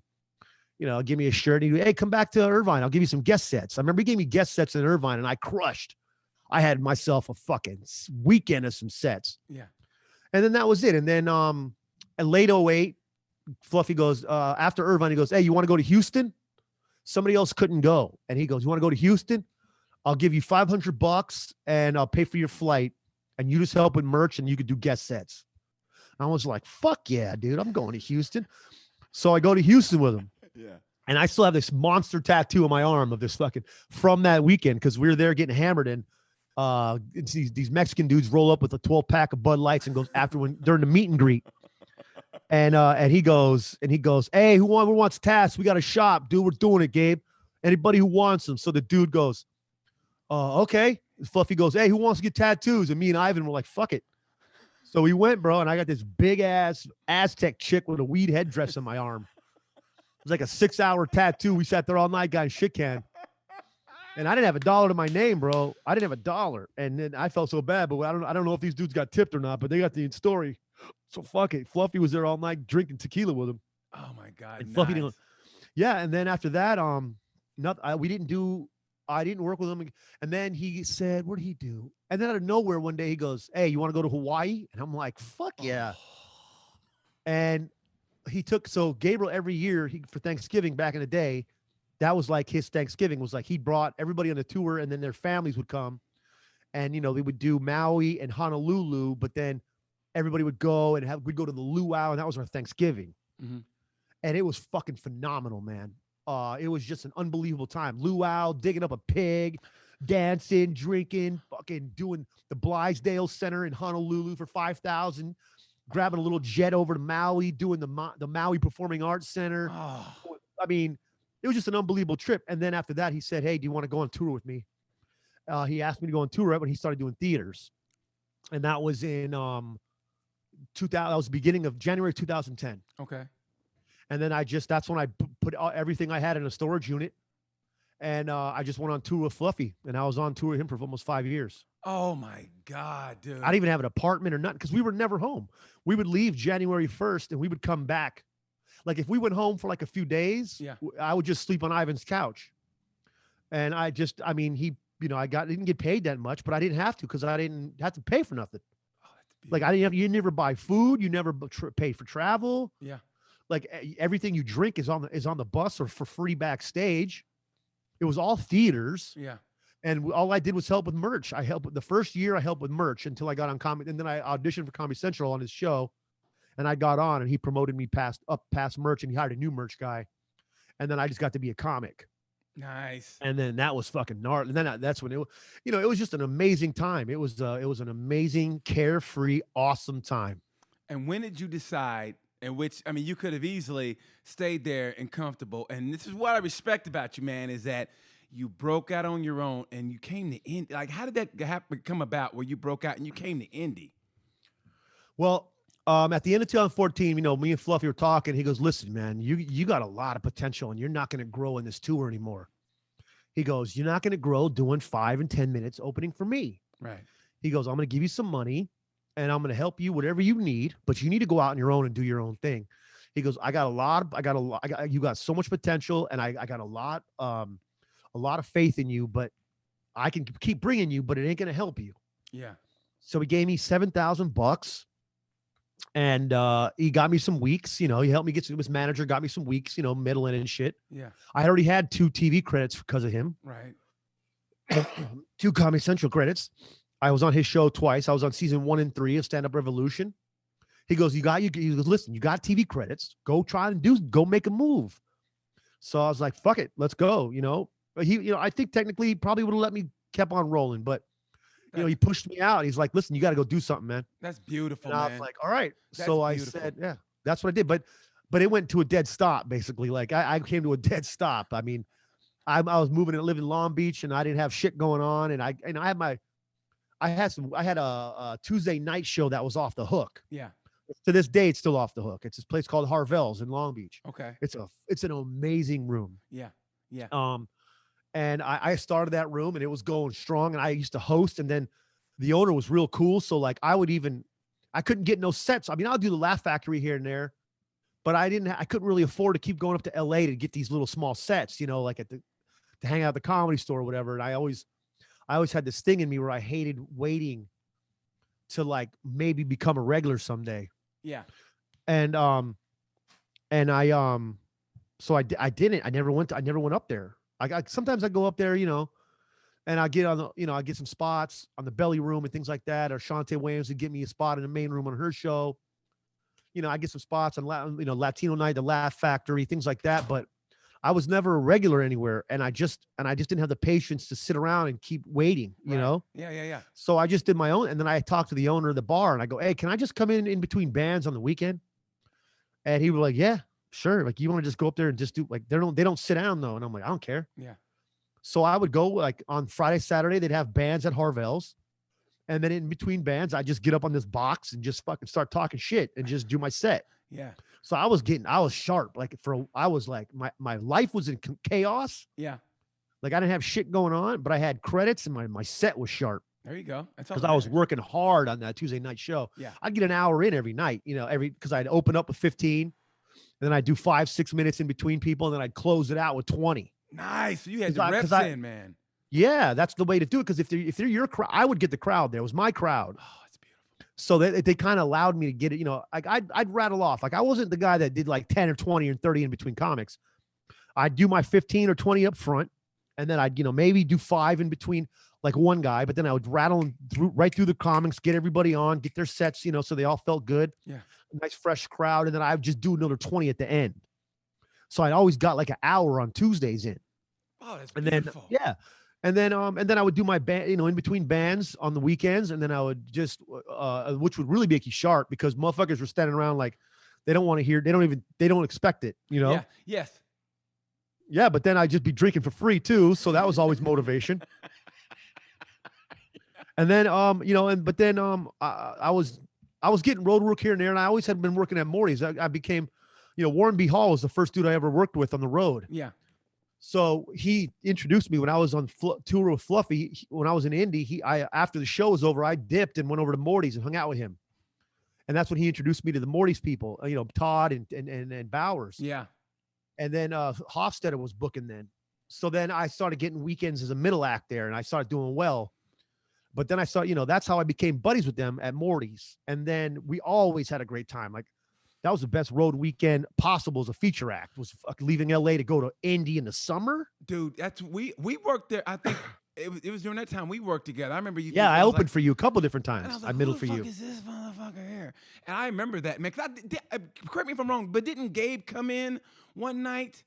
give me a shirt. And he'd, hey, come back to Irvine. I'll give you some guest sets. I remember he gave me guest sets in Irvine, and I crushed. I had myself a fucking weekend of some sets. Yeah. And then that was it. And then in late 2008, Fluffy goes, after Irvine, he goes, hey, you want to go to Houston? Somebody else couldn't go. And he goes, you want to go to Houston? I'll give you $500 and I'll pay for your flight. And you just help with merch and you could do guest sets. I was like, fuck yeah, dude, I'm going to Houston. So I go to Houston with him. Yeah. And I still have this monster tattoo on my arm of this fucking from that weekend because we were there getting hammered, and these Mexican dudes roll up with a 12-pack of Bud Lights and goes during the meet and greet. And he goes, hey, who wants tats? We got a shop, dude. We're doing it, Gabe. Anybody who wants them. So the dude goes, okay. Fluffy goes, hey, who wants to get tattoos? And me and Ivan were like, fuck it. So we went, bro, and I got this big ass Aztec chick with a weed headdress on my arm. It was like a 6-hour tattoo. We sat there all night, got in shit can. And I didn't have $1 to my name, bro. I didn't have $1. And then I felt so bad, but I don't know if these dudes got tipped or not, but they got the story. So fuck it. Fluffy was there all night drinking tequila with him. Oh my God. And Fluffy didn't. Yeah, and then after that, I didn't work with him. And then he said, what did he do? And then out of nowhere one day he goes, hey, you want to go to Hawaii? And I'm like, fuck yeah. And so Gabriel every year for Thanksgiving back in the day, that was like his Thanksgiving was like he brought everybody on the tour and then their families would come. And, they would do Maui and Honolulu, but then everybody would go and we'd go to the luau, and that was our Thanksgiving. Mm-hmm. And it was fucking phenomenal, man. It was just an unbelievable time. Luau, digging up a pig, dancing, drinking, fucking doing the Blythedale Center in Honolulu for 5,000, grabbing a little jet over to Maui, doing the Maui Performing Arts Center. Oh. I mean, it was just an unbelievable trip. And then after that, he said, hey, do you want to go on tour with me? He asked me to go on tour right when he started doing theaters, and that was in 2000. That was the beginning of January 2010. Okay. And then that's when I put everything I had in a storage unit, and I just went on tour with Fluffy, and I was on tour with him for almost 5 years. Oh my God, dude. I didn't even have an apartment or nothing because we were never home. We would leave January 1st and we would come back. Like if we went home for like a few days, Yeah. I would just sleep on Ivan's couch. And I mean, I didn't get paid that much, but I didn't have to because I didn't have to pay for nothing. Oh, Like you never buy food, you never pay for travel. Yeah. Like everything you drink is on the bus or for free backstage. It was all theaters. Yeah. And all I did was help with merch. The first year I helped with merch until I got on comedy. And then I auditioned for Comedy Central on his show. And I got on and he promoted me past merch and he hired a new merch guy. And then I just got to be a comic. Nice. And then that was fucking gnarly. And then that's when it was just an amazing time. It was an amazing, carefree, awesome time. And when did you decide, you could have easily stayed there and comfortable. And this is what I respect about you, man, is that you broke out on your own and you came to Indy. Like, how did that come about where you broke out and you came to Indy? Well, at the end of 2014, me and Fluffy were talking. He goes, listen, man, you got a lot of potential and you're not going to grow in this tour anymore. He goes, you're not going to grow doing 5 and 10 minutes opening for me. Right. He goes, I'm going to give you some money and I'm going to help you whatever you need, but you need to go out on your own and do your own thing. He goes, you got so much potential and I got a lot of faith in you, but I can keep bringing you, but it ain't going to help you. Yeah. So he gave me $7,000 and he got me some weeks, he helped me his manager got me some weeks, middling and shit. Yeah. I already had 2 TV credits because of him. Right. 2 Comedy Central credits. I was on his show twice. I was on season 1 and 3 of Stand Up Revolution. He goes, he goes, listen, you got TV credits. Go make a move. So I was like, fuck it, let's go. I think technically he probably would have let me kept on rolling, but he pushed me out. He's like, listen, you got to go do something, man. That's beautiful, and man. I was like, all right. That's so I beautiful. said, yeah, that's what I did. But it went to a dead stop, basically. Like I came to a dead stop. I mean, I was moving and living in Long Beach and I didn't have shit going on. And I had a Tuesday night show that was off the hook. Yeah. To this day, it's still off the hook. It's this place called Harvell's in Long Beach. Okay. It's an amazing room. Yeah. Yeah. And I started that room and it was going strong and I used to host and then the owner was real cool. So like I couldn't get no sets. I mean, I'll do the Laugh Factory here and there, but I couldn't really afford to keep going up to LA to get these little small sets, like to hang out at the Comedy Store or whatever. And I always had this thing in me where I hated waiting to like maybe become a regular someday. Yeah. And so I didn't. I never went up there. Sometimes I go up there, and I get on the, I get some spots on the Belly Room and things like that. Or Shantae Williams would get me a spot in the main room on her show. I get some spots on Latino Night, the Laugh Factory, things like that. But I was never a regular anywhere, and I just didn't have the patience to sit around and keep waiting. You know? Yeah. So I just did my own, and then I talked to the owner of the bar, and I go, "Hey, can I just come in between bands on the weekend?" And he was like, "Yeah, sure. Like, you want to just go up there and just do like they don't sit down though." And I'm like, "I don't care." Yeah. So I would go like on Friday, Saturday, they'd have bands at Harvell's. And then in between bands, I just get up on this box and just fucking start talking shit and just do my set. Yeah. So I was sharp. Like I was like, my life was in chaos. Yeah. Like I didn't have shit going on, but I had credits and my set was sharp. There you go. That's all. Because I was working hard on that Tuesday night show. Yeah. I'd get an hour in every night, because I'd open up with 15 and then I'd do 5-6 minutes in between people. And then I'd close it out with 20. Nice. You had the reps in, man. Yeah, that's the way to do it. Because if they're your crowd, I would get the crowd there. It was my crowd. Oh, it's beautiful. So they kind of allowed me to get it. Like I'd rattle off. Like I wasn't the guy that did like 10 or 20 or 30 in between comics. I'd do my 15 or 20 up front, and then I'd maybe do 5 in between like one guy. But then I would rattle right through the comics, get everybody on, get their sets, so they all felt good. Yeah, nice fresh crowd, and then I would just do another 20 at the end. So I always got like an hour on Tuesdays in. Oh, that's beautiful. And then I would do my band, in between bands on the weekends. And then I would just, which would really make you sharp because motherfuckers were standing around like they don't want to hear, they don't expect it, Yeah. Yes. Yeah. But then I'd just be drinking for free too. So that was always motivation. And then but then I was getting road work here and there, and I always had been working at Morty's. I became, Warren B. Hall was the first dude I ever worked with on the road. Yeah. So he introduced me when I was on tour with Fluffy. When I was in Indy, after the show was over, I dipped and went over to Morty's and hung out with him. And that's when he introduced me to the Morty's people, Todd and Bowers. Yeah. And then Hofstadter was booking then. So then I started getting weekends as a middle act there, and I started doing well. But then I saw, that's how I became buddies with them at Morty's. And then we always had a great time. Like, that was the best road weekend possible as a feature act, was leaving LA to go to Indy in the summer. Dude, we worked there. I think it was during that time we worked together. I remember you. Yeah, I opened for you a couple different times. And I was I like, middled who for the you. fuck is this motherfucker here? And I remember that, man. Correct me if I'm wrong, but didn't Gabe come in one night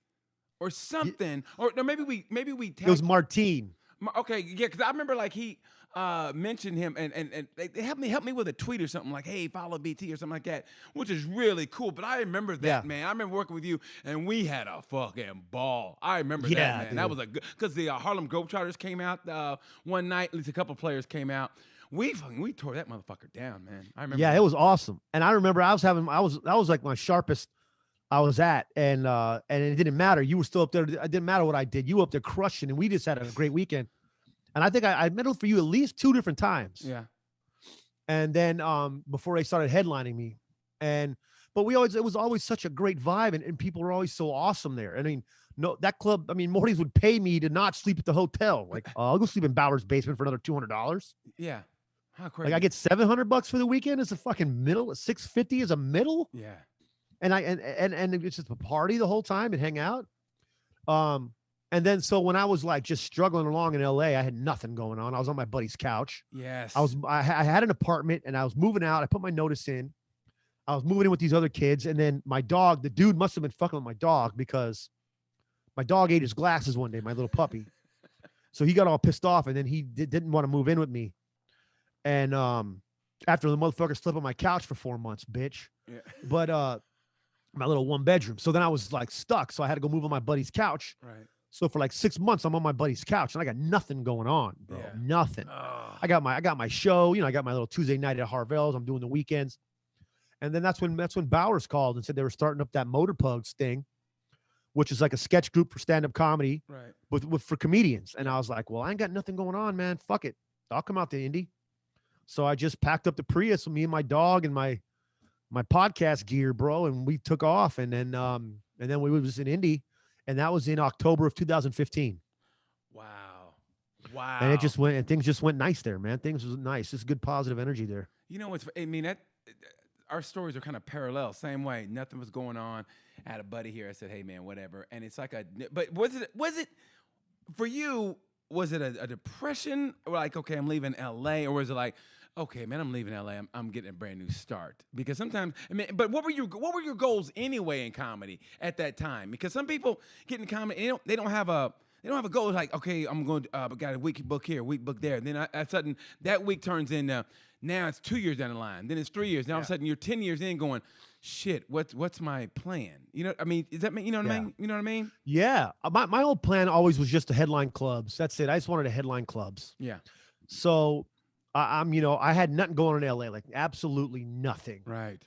or something? Or no, maybe we It was Martine. Okay, yeah, because I remember like he mentioned him and they helped me with a tweet or something like, hey, follow BT or something like that, which is really cool. But I remember that, man. I remember working with you and we had a fucking ball. I remember that, man. Dude. That was a good, because the Harlem Globetrotters came out one night, at least a couple players came out. We tore that motherfucker down, man. I remember. Yeah, that. It was awesome. And I remember that was like my sharpest I was at, and it didn't matter. You were still up there. It didn't matter what I did. You were up there crushing, and we just had a great weekend. And I think I medaled for you at least 2 different times. Yeah. And then before they started headlining me. But it was always such a great vibe, and people were always so awesome there. I mean, that club, Morty's would pay me to not sleep at the hotel. Like, I'll go sleep in Bowers' basement for another $200. Yeah. How crazy. Like, I get $700 for the weekend as a fucking middle, $650 as a middle. Yeah. And it's just a party the whole time and hang out. And then, so when I was like just struggling along in LA, I had nothing going on. I was on my buddy's couch. Yes. I had an apartment and I was moving out. I put my notice in. I was moving in with these other kids. And then my dog, the dude must've been fucking with my dog because my dog ate his glasses one day, my little puppy. So he got all pissed off and then he didn't want to move in with me. And after the motherfucker slept on my couch for 4 months, bitch. Yeah. But my little 1-bedroom. So then I was like stuck. So I had to go move on my buddy's couch. Right. So for like 6 months, I'm on my buddy's couch and I got nothing going on, bro. Yeah. Nothing. Oh. I got my show, I got my little Tuesday night at Harvell's. I'm doing the weekends. And then that's when Bowers called and said they were starting up that Motor Pugs thing, which is like a sketch group for stand-up comedy, right, for comedians. And I was like, well, I ain't got nothing going on, man. Fuck it. I'll come out to Indy. So I just packed up the Prius with me and my dog and my podcast gear, bro, and we took off. And then we was in Indy. And that was in October of 2015. Wow. And it just went, and things just went nice there, man. Things was nice. Just good positive energy there. Our stories are kind of parallel. Same way. Nothing was going on. I had a buddy here. I said, hey, man, whatever. And it's like but was it for you, was it a depression? Or like, okay, I'm leaving LA? Or was it like, okay, man, I'm leaving LA. I'm getting a brand new start. Because sometimes, but what were your goals anyway in comedy at that time? Because some people get in comedy, and they don't have a goal like, okay, I'm going to got a week book here, week book there. And then a sudden that week turns into, now it's 2 years down the line. Then it's 3 years. Now all of a sudden you're 10 years in going, shit, what's my plan? You know, I mean, is that, you know what I mean? You know what I mean? Yeah. My old plan always was just to headline clubs. That's it. I just wanted to headline clubs. Yeah. So I had nothing going on in LA, like absolutely nothing. Right.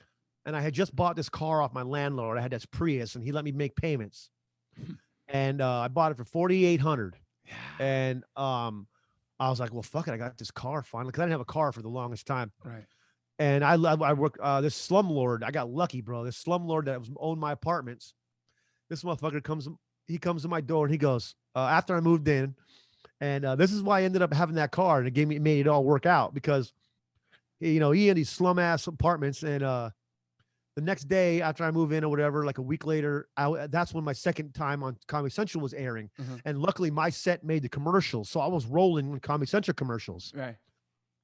And I had just bought this car off my landlord. I had this Prius and he let me make payments. And I bought it for $4,800. Yeah. And I was like, well, fuck it. I got this car finally, because I didn't have a car for the longest time. Right. And I work, this slumlord. I got lucky, bro. This slumlord that owned my apartments. This motherfucker comes to my door and he goes, after I moved in, and this is why I ended up having that car, and it made it all work out, because he had these slum ass apartments. And the next day after I move in or whatever, like a week later, that's when my second time on Comedy Central was airing. Mm-hmm. And luckily my set made the commercials. So I was rolling in Comedy Central commercials. Right.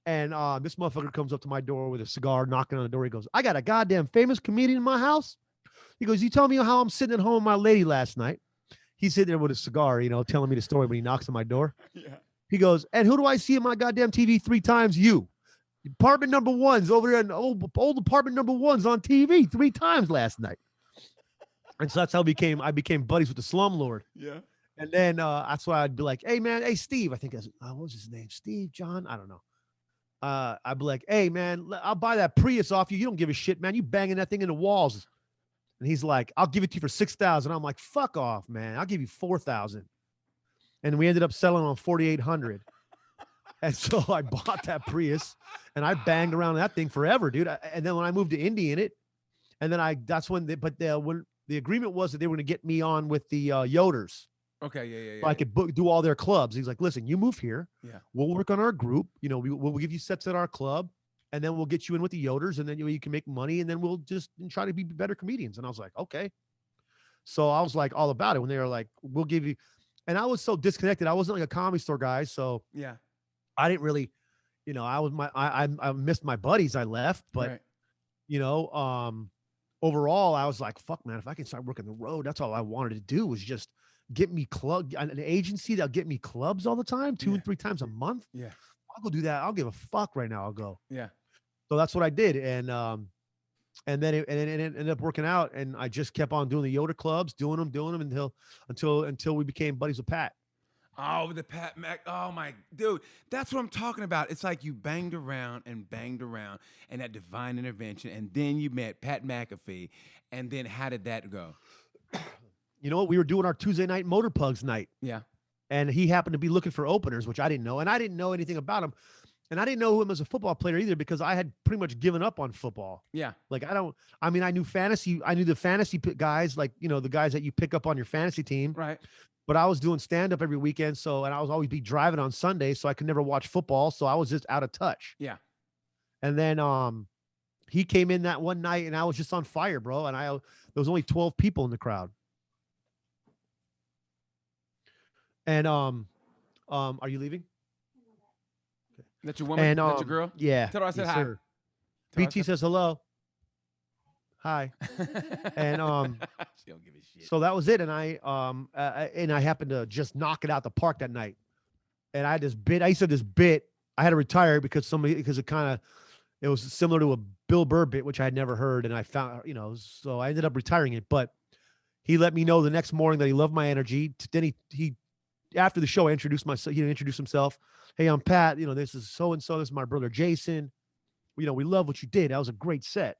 And this motherfucker comes up to my door with a cigar, knocking on the door. He goes, I got a goddamn famous comedian in my house. He goes, you tell me how I'm sitting at home with my lady last night. He's sitting there with a cigar, telling me the story when he knocks on my door. Yeah. He goes, and who do I see in my goddamn TV 3 times? You. Apartment number 1's over there, and old apartment number 1's on TV 3 times last night. And so that's how I became buddies with the slumlord. Yeah. And then that's why I'd be like, hey man, hey Steve. I think what was his name? Steve, John? I don't know. I'd be like, hey man, I'll buy that Prius off you. You don't give a shit, man. You banging that thing in the walls. And he's like, I'll give it to you for 6,000. I'm like, fuck off, man. I'll give you 4,000. And we ended up selling on 4,800. And so I bought that Prius and I banged around that thing forever, dude. And then when I moved to Indy in it, and then that's when when the agreement was that they were going to get me on with the Yoders. Okay, yeah. So I could do all their clubs. He's like, listen, you move here. Yeah. We'll work on our group. You know, we'll give you sets at our club, and then we'll get you in with the Yoders, and then you can make money, and then we'll just try to be better comedians. And I was like, okay. So I was like all about it when they were like, we'll give you, and I was so disconnected. I wasn't like a Comedy Store guy, so yeah, I didn't really, I missed my buddies. I left, but right. Overall, I was like, fuck, man, if I can start working the road, that's all I wanted to do was just get me an agency that'll get me clubs all the time, 2 and 3 times a month. Yeah. I'll go do that. I'll give a fuck right now. I'll go. Yeah. So that's what I did. And then it ended up working out. And I just kept on doing the Yoder clubs, doing them until we became buddies with Pat. Oh, the Pat Mac. Oh, my dude. That's what I'm talking about. It's like you banged around and that divine intervention. And then you met Pat McAfee. And then how did that go? You know what? We were doing our Tuesday night Motor Pugs night. Yeah. And he happened to be looking for openers, which I didn't know. And I didn't know anything about him. And I didn't know him as a football player either because I had pretty much given up on football. Yeah. Like I knew fantasy. I knew the fantasy guys, like, the guys that you pick up on your fantasy team. Right. But I was doing stand-up every weekend. And I was always be driving on Sunday. So I could never watch football. So I was just out of touch. Yeah. And then he came in that one night and I was just on fire, bro. And there was only 12 people in the crowd. And are you leaving? That's your woman? And that's your girl? Yeah. Tell her I said yes, hi. Sir. BT says hello. Hi. And she don't give a shit. so that was it. And I happened to just knock it out the park that night. And I had this bit. I used to have this bit. I had to retire because it was similar to a Bill Burr bit, which I had never heard. And I found, so I ended up retiring it. But he let me know the next morning that he loved my energy. Then he after the show, I introduced myself. He introduced himself. Hey, I'm Pat. This is so-and-so. This is my brother, Jason. We love what you did. That was a great set.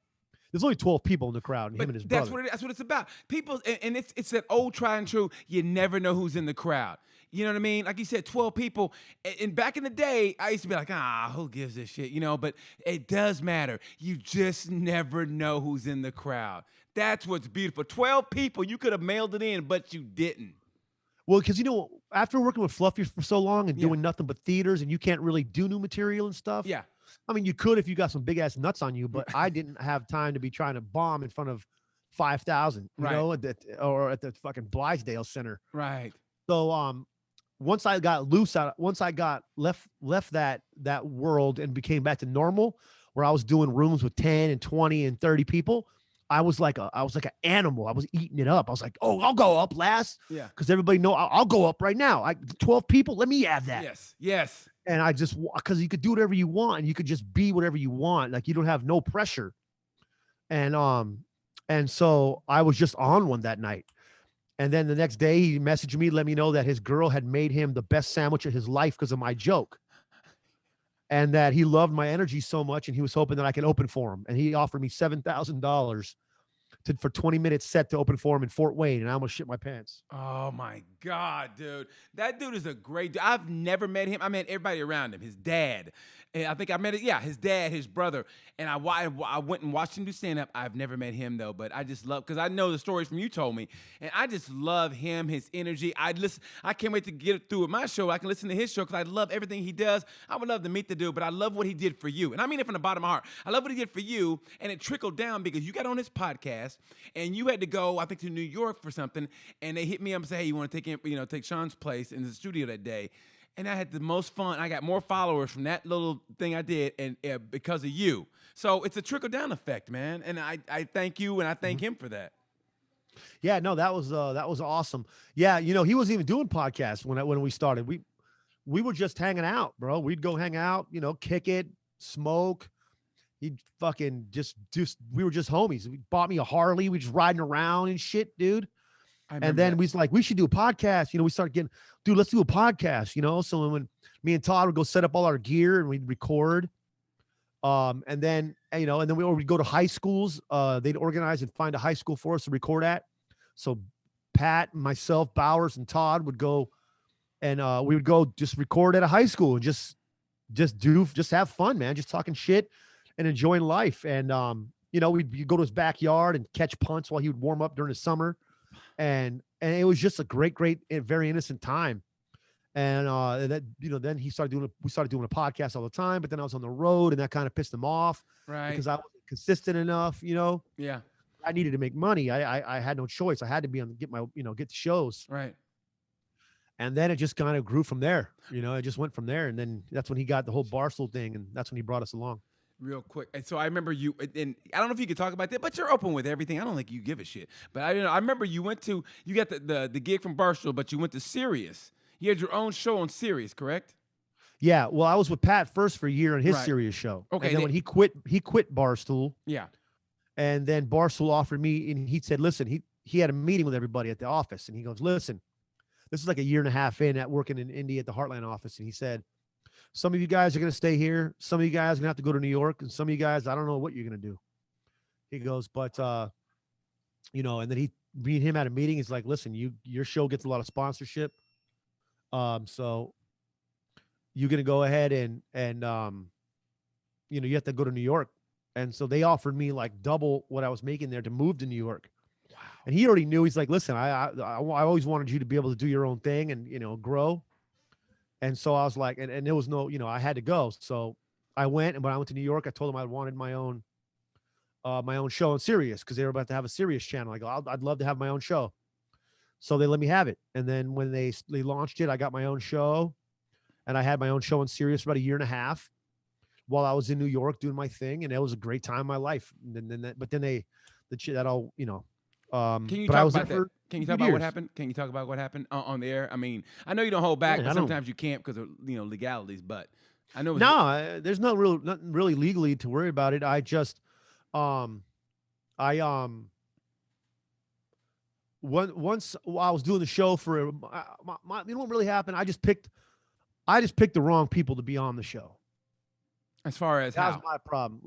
There's only 12 people in the crowd, and him and his brother. That's what it's about. People, and it's that old tried and true, you never know who's in the crowd. You know what I mean? Like you said, 12 people. And back in the day, I used to be like, who gives a shit? But it does matter. You just never know who's in the crowd. That's what's beautiful. 12 people, you could have mailed it in, but you didn't. Well, because, after working with Fluffy for so long and doing nothing but theaters and you can't really do new material and stuff. Yeah. I mean, you could if you got some big ass nuts on you, but I didn't have time to be trying to bomb in front of 5,000, or at the fucking Blythedale Center. Right. So once I got left that world and became back to normal, where I was doing rooms with 10 and 20 and 30 people, I was like an animal. I was eating it up. I was like, oh, I'll go up last. Yeah. Because everybody know I'll go up right now. 12 people, let me have that. Yes. And I just, because you could do whatever you want and you could just be whatever you want. Like you don't have no pressure. And so I was just on one that night. And then the next day he messaged me, let me know that his girl had made him the best sandwich of his life because of my joke. And that he loved my energy so much and he was hoping that I could open for him. And he offered me $7,000 for 20 minutes set to open for him in Fort Wayne. And I almost shit my pants. Oh my God, dude. That dude is a great dude. I've never met him. I met everybody around him, his dad. And I think I met his dad, his brother. And I went and watched him do stand-up. I've never met him, though. But I just love, because I know the stories from you told me. And I just love him, his energy. I can't wait to get it through with my show. I can listen to his show because I love everything he does. I would love to meet the dude, but I love what he did for you. And I mean it from the bottom of my heart. I love what he did for you. And it trickled down because you got on his podcast and you had to go, I think, to New York for something. And they hit me up and say, hey, you want to take Shaun's place in the studio that day. And I had the most fun. I got more followers from that little thing I did, and because of you. So it's a trickle down effect, man. And I thank you, and I thank him for that. Yeah, no, that was awesome. Yeah, he wasn't even doing podcasts when we started. We were just hanging out, bro. We'd go hang out, kick it, smoke. He'd fucking just we were just homies. He bought me a Harley. We just riding around and shit, dude. And then we was like, we should do a podcast. We started getting, dude, let's do a podcast, So when me and Todd would go set up all our gear and we'd record, And then, and then we'd go to high schools. They'd organize and find a high school for us to record at. So Pat, myself, Bowers, and Todd would go, and we would go just record at a high school and just have fun, man, just talking shit and enjoying life. And we'd go to his backyard and catch punts while he would warm up during the summer, and it was just a great, very innocent time. And that then we started doing a podcast all the time. But then I was on the road, and that kind of pissed him off Right. because I wasn't consistent enough. Yeah. I needed to make money. I had no choice. I had to be get the shows. Right. And then it just kind of grew from there. It just went from there. And then that's when he got the whole Barstool thing, and that's when he brought us along. Real quick. And so I remember you, and I don't know if you could talk about that, but you're open with everything. I don't think you give a shit. But I remember you got the gig from Barstool, but you went to Sirius. You had your own show on Sirius, correct? Yeah. Well, I was with Pat first for a year on his Right. Sirius show. Okay, And then when he quit Barstool, Yeah. and then Barstool offered me, and he said, listen, he had a meeting with everybody at the office, and he goes, listen, this is like a year and a half in at working in Indy at the Heartland office. And he said, some of you guys are going to stay here. Some of you guys are going to have to go to New York. And some of you guys, I don't know what you're going to do. He goes, but, and then me and him had a meeting. He's like, listen, your show gets a lot of sponsorship. So you're going to go ahead and you have to go to New York. And so they offered me like double what I was making there to move to New York. Wow. And he already knew. He's like, listen, I always wanted you to be able to do your own thing and, grow. And so I was like, and there was no, I had to go. So I went, and when I went to New York, I told them I wanted my own show on Sirius, because they were about to have a Sirius channel. I go, I'd love to have my own show. So they let me have it. And then when they launched it, I got my own show, and I had my own show on Sirius for about a year and a half while I was in New York doing my thing. And it was a great time in my life. And then that all, Can you but I talk was about there that? for Can you a few talk about what years. happened? Can you talk about what happened on the air? I mean, I know you don't hold back, Yeah, but I don't- sometimes you can't because of legalities. But I know. There's nothing really legally to worry about it. I just, once while I was doing the show for you know what really happened? I just picked the wrong people to be on the show. As far as That how was my problem.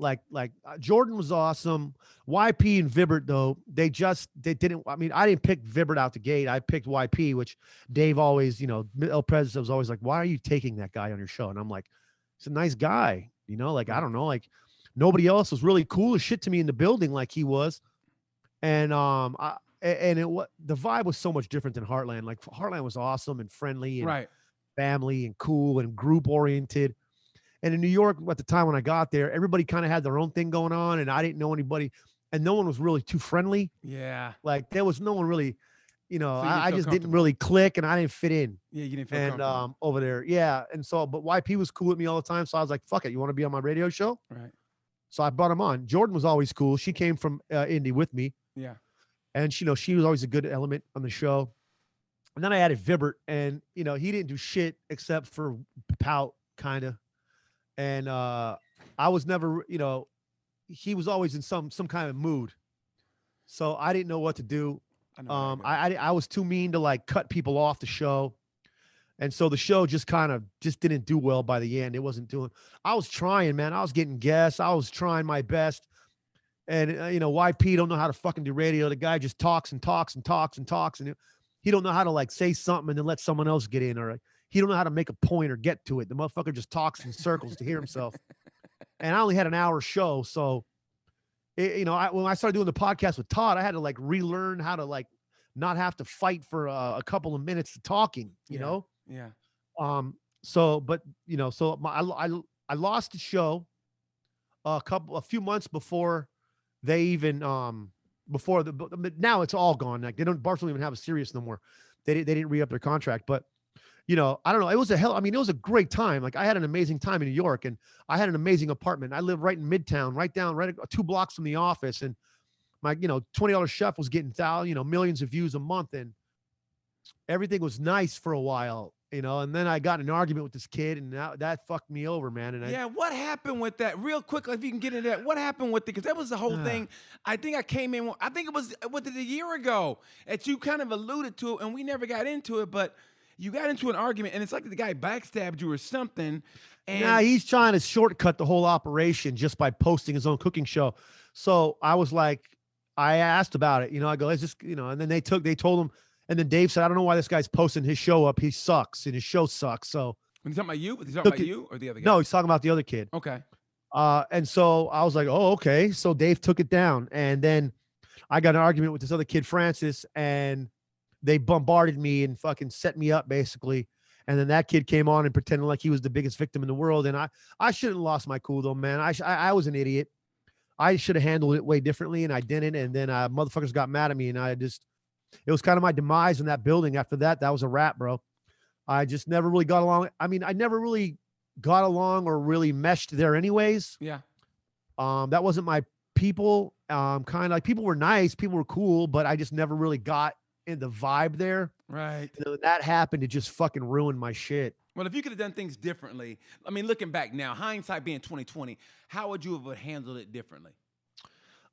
Jordan was awesome. YP and Vibbert, though, they didn't. I mean, I didn't pick Vibbert out the gate. I picked YP, which Dave always, El Prez was always like, why are you taking that guy on your show? And I'm like, he's a nice guy. I don't know. Like, nobody else was really cool as shit to me in the building like he was. And the vibe was so much different than Heartland. Like, Heartland was awesome and friendly and right? family and cool and group oriented. And in New York, at the time when I got there, everybody kind of had their own thing going on, and I didn't know anybody, and no one was really too friendly. Yeah. Like, there was no one really, I feel just didn't comfortable. really click, and I didn't fit in. Yeah, you didn't feel And comfortable. over there, yeah. And so, but YP was cool with me all the time, so I was like, "Fuck it, you want to be on my radio show?" Right. So I brought him on. Jordan was always cool. She came from Indy with me, Yeah. and she was always a good element on the show. And then I added Vibbert, and he didn't do shit except for pout, kind of. And I was never, he was always in some kind of mood. So I didn't know what to do. I know how that goes. I was too mean to like cut people off the show. And so the show just didn't do well by the end. It wasn't doing, I was trying, man. I was getting guests. I was trying my best. And, YP don't know how to fucking do radio. The guy just talks and talks and talks and talks. And he don't know how to like say something and then let someone else get in, or he don't know how to make a point or get to it. The motherfucker just talks in circles to hear himself. And I only had an hour show. So, when I started doing the podcast with Todd, I had to like relearn how to like not have to fight for a couple of minutes of talking, you know? Yeah. I lost the show a few months before they even, but now it's all gone. Like Barstool don't even have a Sirius no more. They didn't re-up their contract, but I don't know. It was it was a great time. Like, I had an amazing time in New York, and I had an amazing apartment. I lived right in Midtown, right 2 blocks from the office. And my, $20 chef was getting millions of views a month, and everything was nice for a while, and then I got in an argument with this kid, and that fucked me over, man. And What happened with that? Real quick, if you can get into that, what happened with it? Because that was the whole thing. I think I came in, I think it was a year ago that you kind of alluded to it, and we never got into it, but you got into an argument, and it's like the guy backstabbed you or something. And Nah, he's trying to shortcut the whole operation just by posting his own cooking show. So I was like, I asked about it. I go, let's just, and then they told him, and then Dave said, I don't know why this guy's posting his show up. He sucks, and his show sucks. So when he's talking about you, he's talking about you or the other guy? no, he's talking about the other kid. Okay. And so I was like, oh, okay. So Dave took it down, and then I got an argument with this other kid, Francis, and they bombarded me and fucking set me up basically. And then that kid came on and pretended like he was the biggest victim in the world. And I shouldn't have lost my cool though, man. I was an idiot. I should have handled it way differently, and I didn't. And then motherfuckers got mad at me, and it was kind of my demise in that building. After that, that was a wrap, bro. I just never really got along. I mean, I never really got along or really meshed there anyways. Yeah. That wasn't my people. Kind of like people were nice, people were cool, but I just never really got in the vibe there. Right. And when that happened, it just fucking ruined my shit. Well, if you could have done things differently, I mean, looking back now, hindsight being 2020, how would you have handled it differently?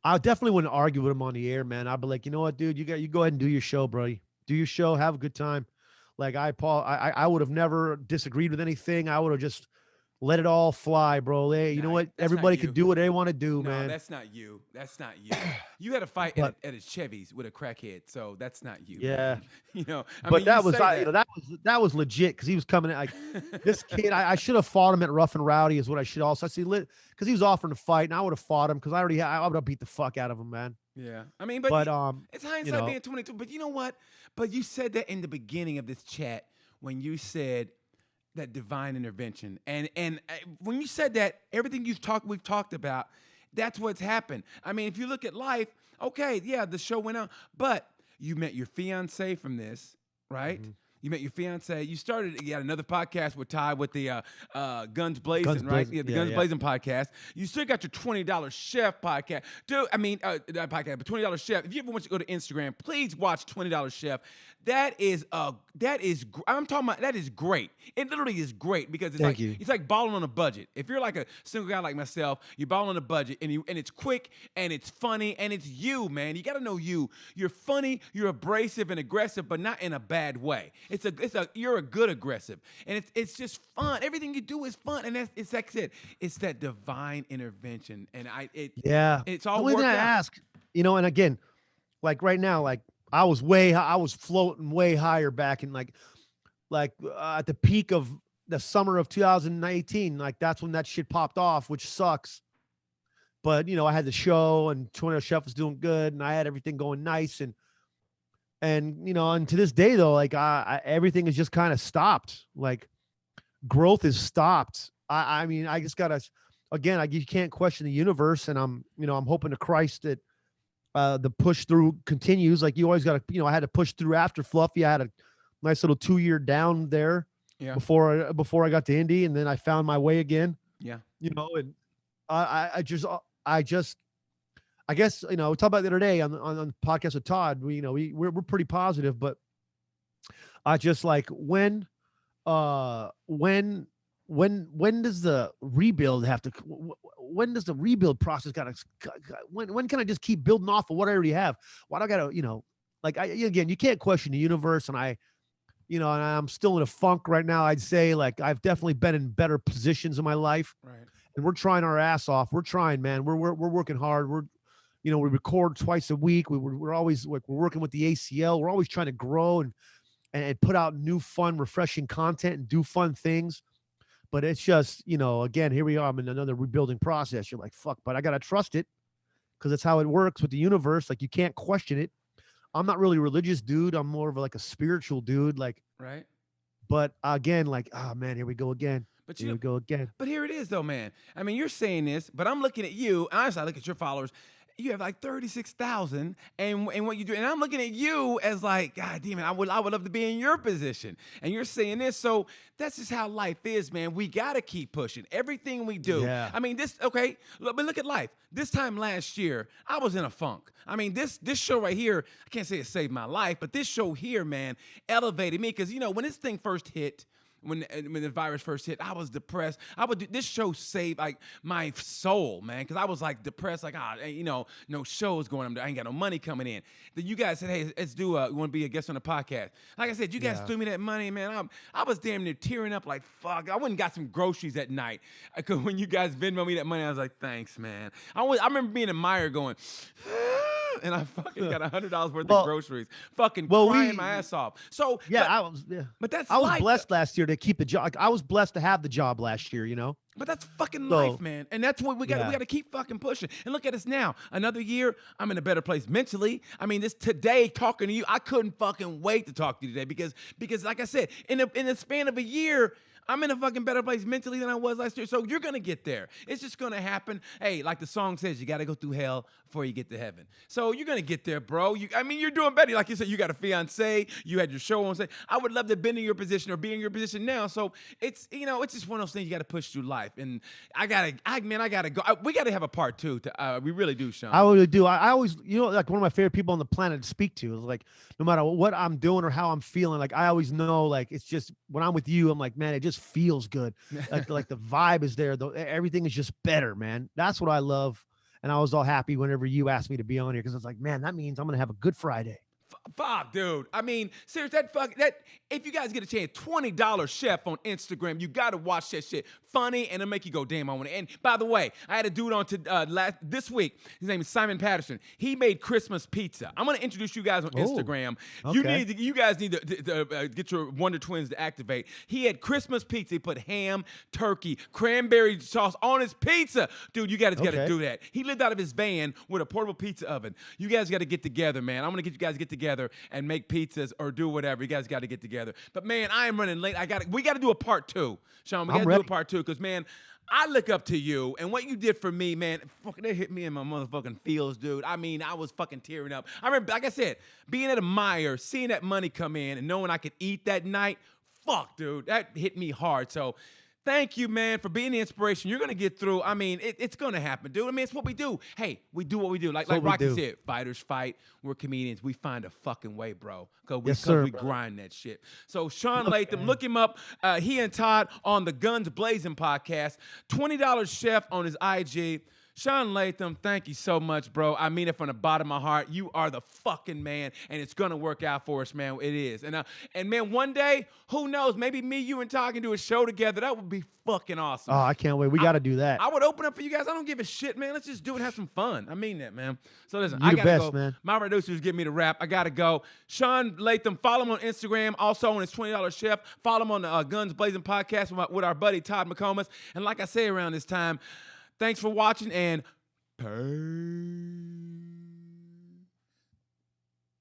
I definitely wouldn't argue with him on the air, man. I'd be like, you know what, dude, you go ahead and do your show, bro. Do your show, have a good time. Like I would have never disagreed with anything. I would have just let it all fly, bro. Hey, you know what? Everybody could do what they want to do, no, man. That's not you. That's not you. You had a fight at a Chevy's with a crackhead, so that's not you. Yeah. Man. But that was legit because he was coming in like this kid. I should have fought him at Rough and Rowdy is what I should also. I see because he was offering to fight, and I would have fought him because I would have beat the fuck out of him, man. Yeah, I mean, but it's hindsight being 22. But you know what? But you said that in the beginning of this chat when you said that divine intervention, and when you said that, everything we've talked about, that's what's happened. I mean, if you look at life, okay, yeah, the show went on, but you met your fiance from this, right? Mm-hmm. You met your fiance. You had another podcast with Ty with the Guns Blazing, right? Yeah, the Guns Blazing podcast. You still got your $20 Chef podcast. Dude, I mean, not podcast, but $20 Chef. If you ever want to go to Instagram, please watch $20 Chef. That is great. It literally is great because it's like balling on a budget. If you're like a single guy like myself, you're balling on a budget and it's quick and it's funny and it's you, man. You got to know you. You're funny, you're abrasive and aggressive, but not in a bad way. You're a good aggressive, and it's just fun. Everything you do is fun, and it's like I said, it's that divine intervention, and it's all worked out. I ask, and again, like right now, like I was floating way higher back in like at the peak of the summer of 2018. Like that's when that shit popped off, which sucks. But I had the show, and Tornado Chef was doing good, and I had everything going nice, and to this day though, like everything has just kind of stopped. Like growth is stopped. I mean, I just gotta, again, you can't question the universe, and I'm hoping to Christ that the push through continues. Like you always gotta, I had to push through after Fluffy. I had a nice little 2-year down there before I got to Indy, and then I found my way again. Yeah. And I guess, we talked about the other day on the podcast with Todd, we're pretty positive, but I just like when does the rebuild have to, when does the rebuild process when can I just keep building off of what I already have? Why do I gotta, again, you can't question the universe, and and I'm still in a funk right now. I'd say like I've definitely been in better positions in my life, right? And we're trying our ass off. We're trying, man. We're working hard. We record twice a week. We're always we're working with the ACL. We're always trying to grow and put out new, fun, refreshing content and do fun things. But it's just, again, here we are. I'm in another rebuilding process. You're like, fuck, but I got to trust it because that's how it works with the universe. Like you can't question it. I'm not really a religious dude. I'm more of like a spiritual dude. Like, right. But again, like, oh man, here we go again. But here we go again. But here it is though, man. I mean, you're saying this, but I'm looking at you. Honestly, I look at your followers. You have like 36,000, and what you do, and I'm looking at you as like, God damn it, I would love to be in your position. And you're saying this, so that's just how life is, man. We gotta keep pushing everything we do. Yeah. I mean, but look at life. This time last year, I was in a funk. I mean, this show right here, I can't say it saved my life, but this show here, man, elevated me because when this thing first hit. when the virus first hit. I was depressed. This show saved like my soul, man, because I was like depressed, like no shows going on. I ain't got no money coming in. Then you guys said, hey, let's do. You want to be a guest on the podcast? Like I said, you guys threw me that money, man. I was damn near tearing up, like fuck. I went and got some groceries at night. Cause when you guys Venmo me that money, I was like, thanks, man. I remember being in Meyer going. And I fucking got $100 worth of groceries, fucking crying my ass off. So but that's I was life. blessed last year to keep the job. Like, I was blessed to have the job last year, you know. But that's fucking life, man. And that's what we got. We got to keep fucking pushing. And look at us now. Another year, I'm in a better place mentally. I mean, this today talking to you, I couldn't fucking wait to talk to you today because like I said, in the span of a year, I'm in a fucking better place mentally than I was last year. So you're going to get there. It's just going to happen. Hey, like the song says, you got to go through hell before you get to heaven. So you're going to get there, bro. You're doing better. Like you said, you got a fiance. You had your show on. I would love to have been in your position or be in your position now. So it's just one of those things you got to push through life. And I got to go. We got to have a part 2. We really do, Shaun. I really do. I always, like one of my favorite people on the planet to speak to is like, no matter what I'm doing or how I'm feeling, like I always know, like, it's just when I'm with you, I'm like, man, it just feels good. like the vibe is there. Everything is just better, man. That's what I love. And I was all happy whenever you asked me to be on here because I was like, man, that means I'm going to have a good Friday. Fuck, dude. I mean, seriously, that if you guys get a chance, $20 chef on Instagram, you gotta watch that shit. Funny, and it'll make you go, damn, I want to. And by the way, I had a dude on this week. His name is Simon Patterson. He made Christmas pizza. I'm gonna introduce you guys on Instagram. Okay. You guys need to get your Wonder Twins to activate. He had Christmas pizza. He put ham, turkey, cranberry sauce on his pizza. Dude, you guys gotta do that. He lived out of his van with a portable pizza oven. You guys gotta get together, man. I'm gonna get you guys to get together and make pizzas or do whatever. You guys got to get together. But man, I am running late. We got to do a part 2, Shaun. We got to do a part 2 because man, I look up to you and what you did for me, man. Fucking, they hit me in my motherfucking feels, dude. I mean, I was fucking tearing up. I remember, like I said, being at a Meyer, seeing that money come in and knowing I could eat that night. Fuck, dude, that hit me hard. So. Thank you, man, for being the inspiration. You're going to get through. I mean, it's going to happen, dude. I mean, it's what we do. Hey, we do what we do. Like Rocky said, fighters fight. We're comedians. We find a fucking way, bro. Because we grind that shit. So Shaun Latham, look him up. He and Todd on the Guns Blazing podcast. $20 chef on his IG. Shaun Latham, thank you so much, bro. I mean it from the bottom of my heart. You are the fucking man, and it's gonna work out for us, man. It is. And man, one day, who knows? Maybe me, you, and Todd can do a show together. That would be fucking awesome. Oh, I can't wait. We got to do that. I would open up for you guys. I don't give a shit, man. Let's just do it and have some fun. I mean that, man. So listen, You I the gotta best, go. man. My producer's giving me the rap. I gotta go. Shaun Latham, follow him on Instagram. Also on his $20 chef. Follow him on the Guns Blazing podcast with our buddy Todd McComas. And like I say around this time, thanks for watching and peace.